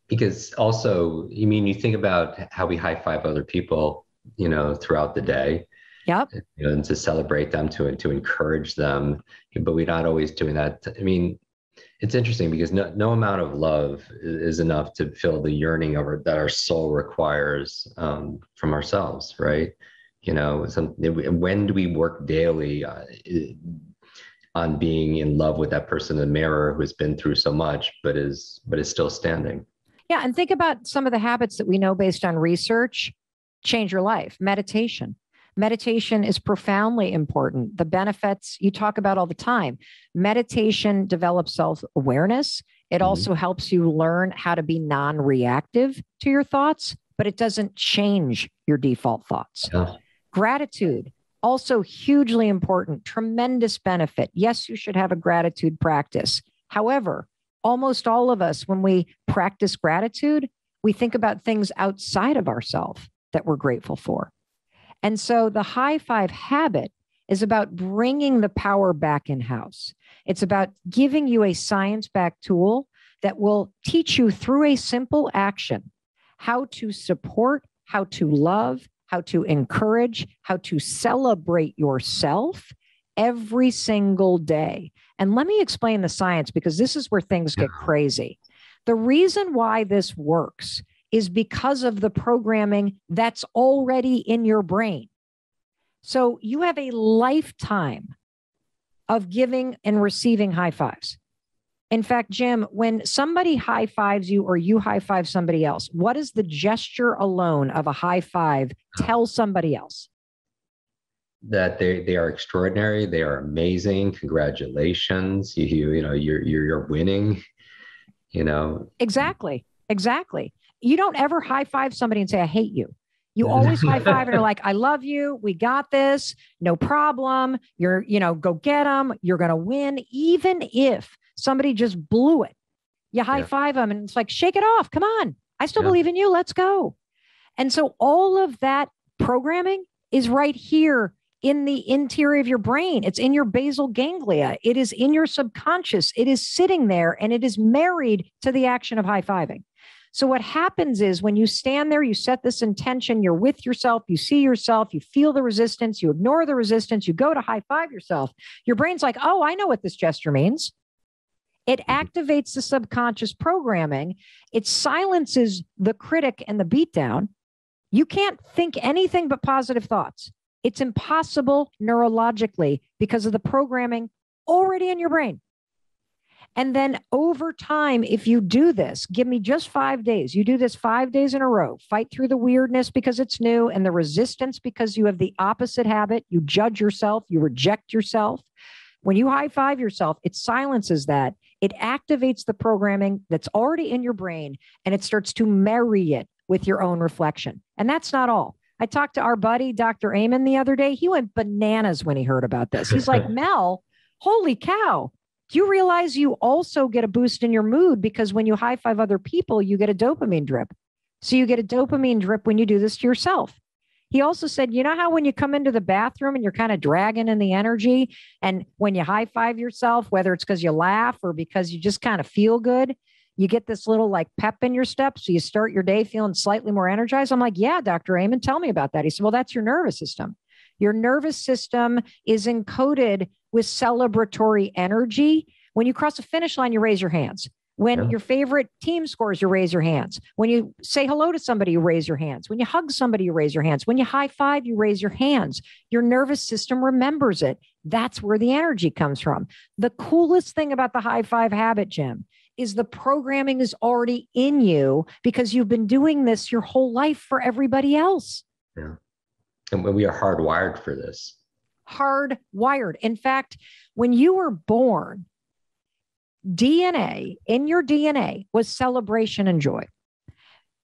Because also, you mean, you think about how we high five other people, throughout the day. Yep. And to celebrate them, to encourage them, but we're not always doing that. I mean, it's interesting because no amount of love is enough to fill the yearning that our soul requires from ourselves, right? When do we work daily on being in love with that person in the mirror who has been through so much, but is still standing? Yeah. And think about some of the habits that we know based on research change your life. Meditation. Meditation is profoundly important. The benefits you talk about all the time. Meditation develops self-awareness. It also helps you learn how to be non-reactive to your thoughts, but it doesn't change your default thoughts. Yeah. Gratitude, also hugely important, tremendous benefit. Yes, you should have a gratitude practice. However, almost all of us, when we practice gratitude, we think about things outside of ourselves that we're grateful for. And so the high five habit is about bringing the power back in-house. It's about giving you a science-backed tool that will teach you through a simple action how to support, how to love, how to encourage, how to celebrate yourself every single day. And let me explain the science, because this is where things get crazy. The reason why this works is because of the programming that's already in your brain. So you have a lifetime of giving and receiving high fives. In fact, Jim, when somebody high fives you or you high five somebody else, what does the gesture alone of a high five tell somebody else? That they are extraordinary, they are amazing. Congratulations, you're winning. Exactly. You don't ever high five somebody and say, I hate you. You always high five and are like, I love you. We got this. No problem. Go get them. You're going to win. Even if somebody just blew it, you high five them and it's like, shake it off. Come on. I still believe in you. Let's go. And so all of that programming is right here in the interior of your brain. It's in your basal ganglia. It is in your subconscious. It is sitting there and it is married to the action of high fiving. So what happens is when you stand there, you set this intention, you're with yourself, you see yourself, you feel the resistance, you ignore the resistance, you go to high five yourself. Your brain's like, oh, I know what this gesture means. It activates the subconscious programming. It silences the critic and the beatdown. You can't think anything but positive thoughts. It's impossible neurologically because of the programming already in your brain. And then over time, if you do this, give me just 5 days. You do this 5 days in a row, fight through the weirdness because it's new and the resistance because you have the opposite habit. You judge yourself, you reject yourself. When you high five yourself, it silences that. It activates the programming that's already in your brain and it starts to marry it with your own reflection. And that's not all. I talked to our buddy, Dr. Amen, the other day. He went bananas when he heard about this. He's like, Mel, holy cow. Do you realize you also get a boost in your mood because when you high five other people, you get a dopamine drip. So you get a dopamine drip when you do this to yourself. He also said, you know how when you come into the bathroom and you're kind of dragging in the energy and when you high five yourself, whether it's because you laugh or because you just kind of feel good, you get this little like pep in your step. So you start your day feeling slightly more energized. I'm like, yeah, Dr. Amen, tell me about that. He said, well, that's your nervous system. Your nervous system is encoded with celebratory energy. When you cross a finish line, you raise your hands. When your favorite team scores, you raise your hands. When you say hello to somebody, you raise your hands. When you hug somebody, you raise your hands. When you high five, you raise your hands. Your nervous system remembers it. That's where the energy comes from. The coolest thing about the high five habit, Jim, is the programming is already in you because you've been doing this your whole life for everybody else. Yeah. And we are hardwired for this. Hardwired. In fact, when you were born, DNA, in your DNA was celebration and joy.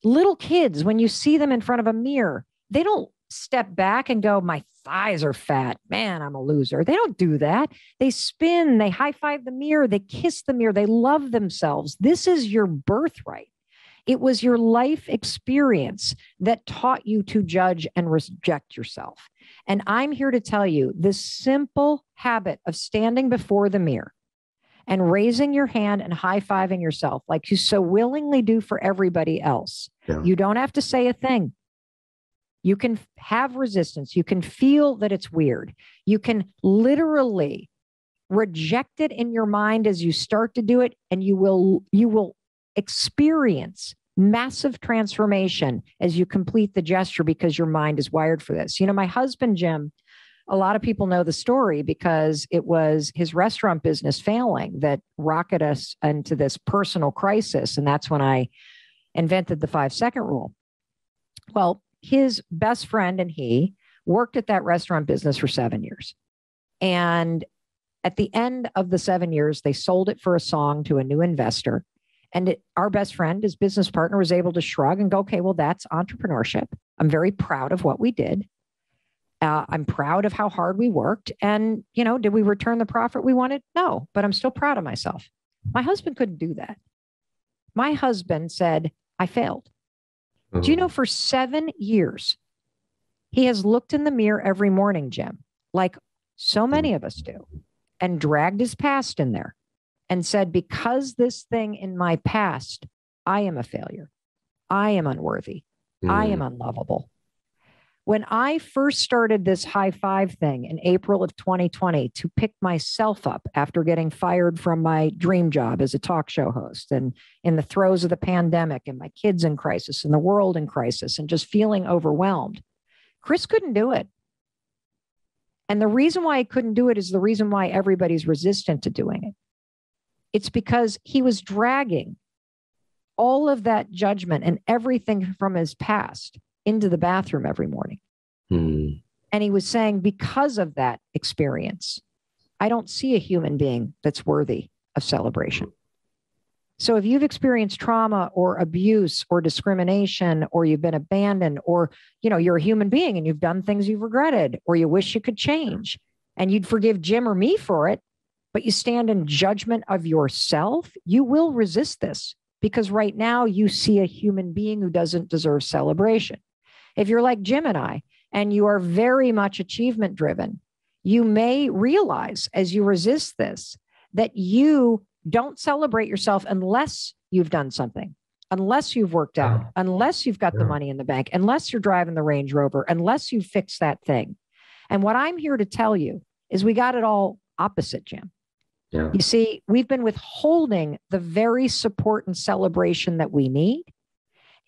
Little kids, when you see them in front of a mirror, they don't step back and go, my thighs are fat. Man, I'm a loser. They don't do that. They spin, they high five the mirror, they kiss the mirror, they love themselves. This is your birthright. It was your life experience that taught you to judge and reject yourself. And I'm here to tell you this simple habit of standing before the mirror and raising your hand and high-fiving yourself like you so willingly do for everybody else. Yeah. You don't have to say a thing. You can have resistance. You can feel that it's weird. You can literally reject it in your mind as you start to do it, and you will experience massive transformation as you complete the gesture because your mind is wired for this. You know, my husband, Jim, a lot of people know the story because it was his restaurant business failing that rocketed us into this personal crisis. And that's when I invented the 5-second rule. Well, his best friend and he worked at that restaurant business for 7 years. And at the end of the 7 years, they sold it for a song to a new investor. And our best friend, his business partner, was able to shrug and go, okay, well, that's entrepreneurship. I'm very proud of what we did. I'm proud of how hard we worked. And, you know, did we return the profit we wanted? No, but I'm still proud of myself. My husband couldn't do that. My husband said, I failed. Mm-hmm. Do you know for 7 years, he has looked in the mirror every morning, Jim, like so many of us do, and dragged his past in there and said, because this thing in my past, I am a failure. I am unworthy. I am unlovable. When I first started this high five thing in April of 2020 to pick myself up after getting fired from my dream job as a talk show host and in the throes of the pandemic and my kids in crisis and the world in crisis and just feeling overwhelmed, Chris couldn't do it. And the reason why he couldn't do it is the reason why everybody's resistant to doing it. It's because he was dragging all of that judgment and everything from his past into the bathroom every morning. And he was saying, because of that experience, I don't see a human being that's worthy of celebration. So if you've experienced trauma or abuse or discrimination, or you've been abandoned, or, you know, you're a human being and you've done things you've regretted, or you wish you could change and you'd forgive Jim or me for it, but you stand in judgment of yourself, you will resist this because right now you see a human being who doesn't deserve celebration. If you're like Jim and I, and you are very much achievement driven, you may realize as you resist this, that you don't celebrate yourself unless you've done something, unless you've worked out, unless you've got the money in the bank, unless you're driving the Range Rover, unless you fix that thing. And what I'm here to tell you is we got it all opposite, Jim. Yeah. You see, we've been withholding the very support and celebration that we need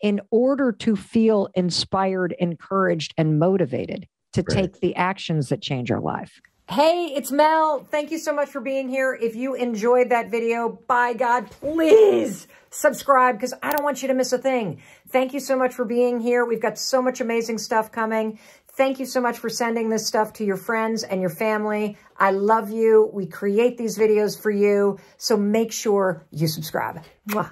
in order to feel inspired, encouraged, and motivated to take the actions that change our life. Hey, it's Mel. Thank you so much for being here. If you enjoyed that video, by God, please subscribe because I don't want you to miss a thing. Thank you so much for being here. We've got so much amazing stuff coming. Thank you so much for sending this stuff to your friends and your family. I love you. We create these videos for you. So make sure you subscribe. Mwah.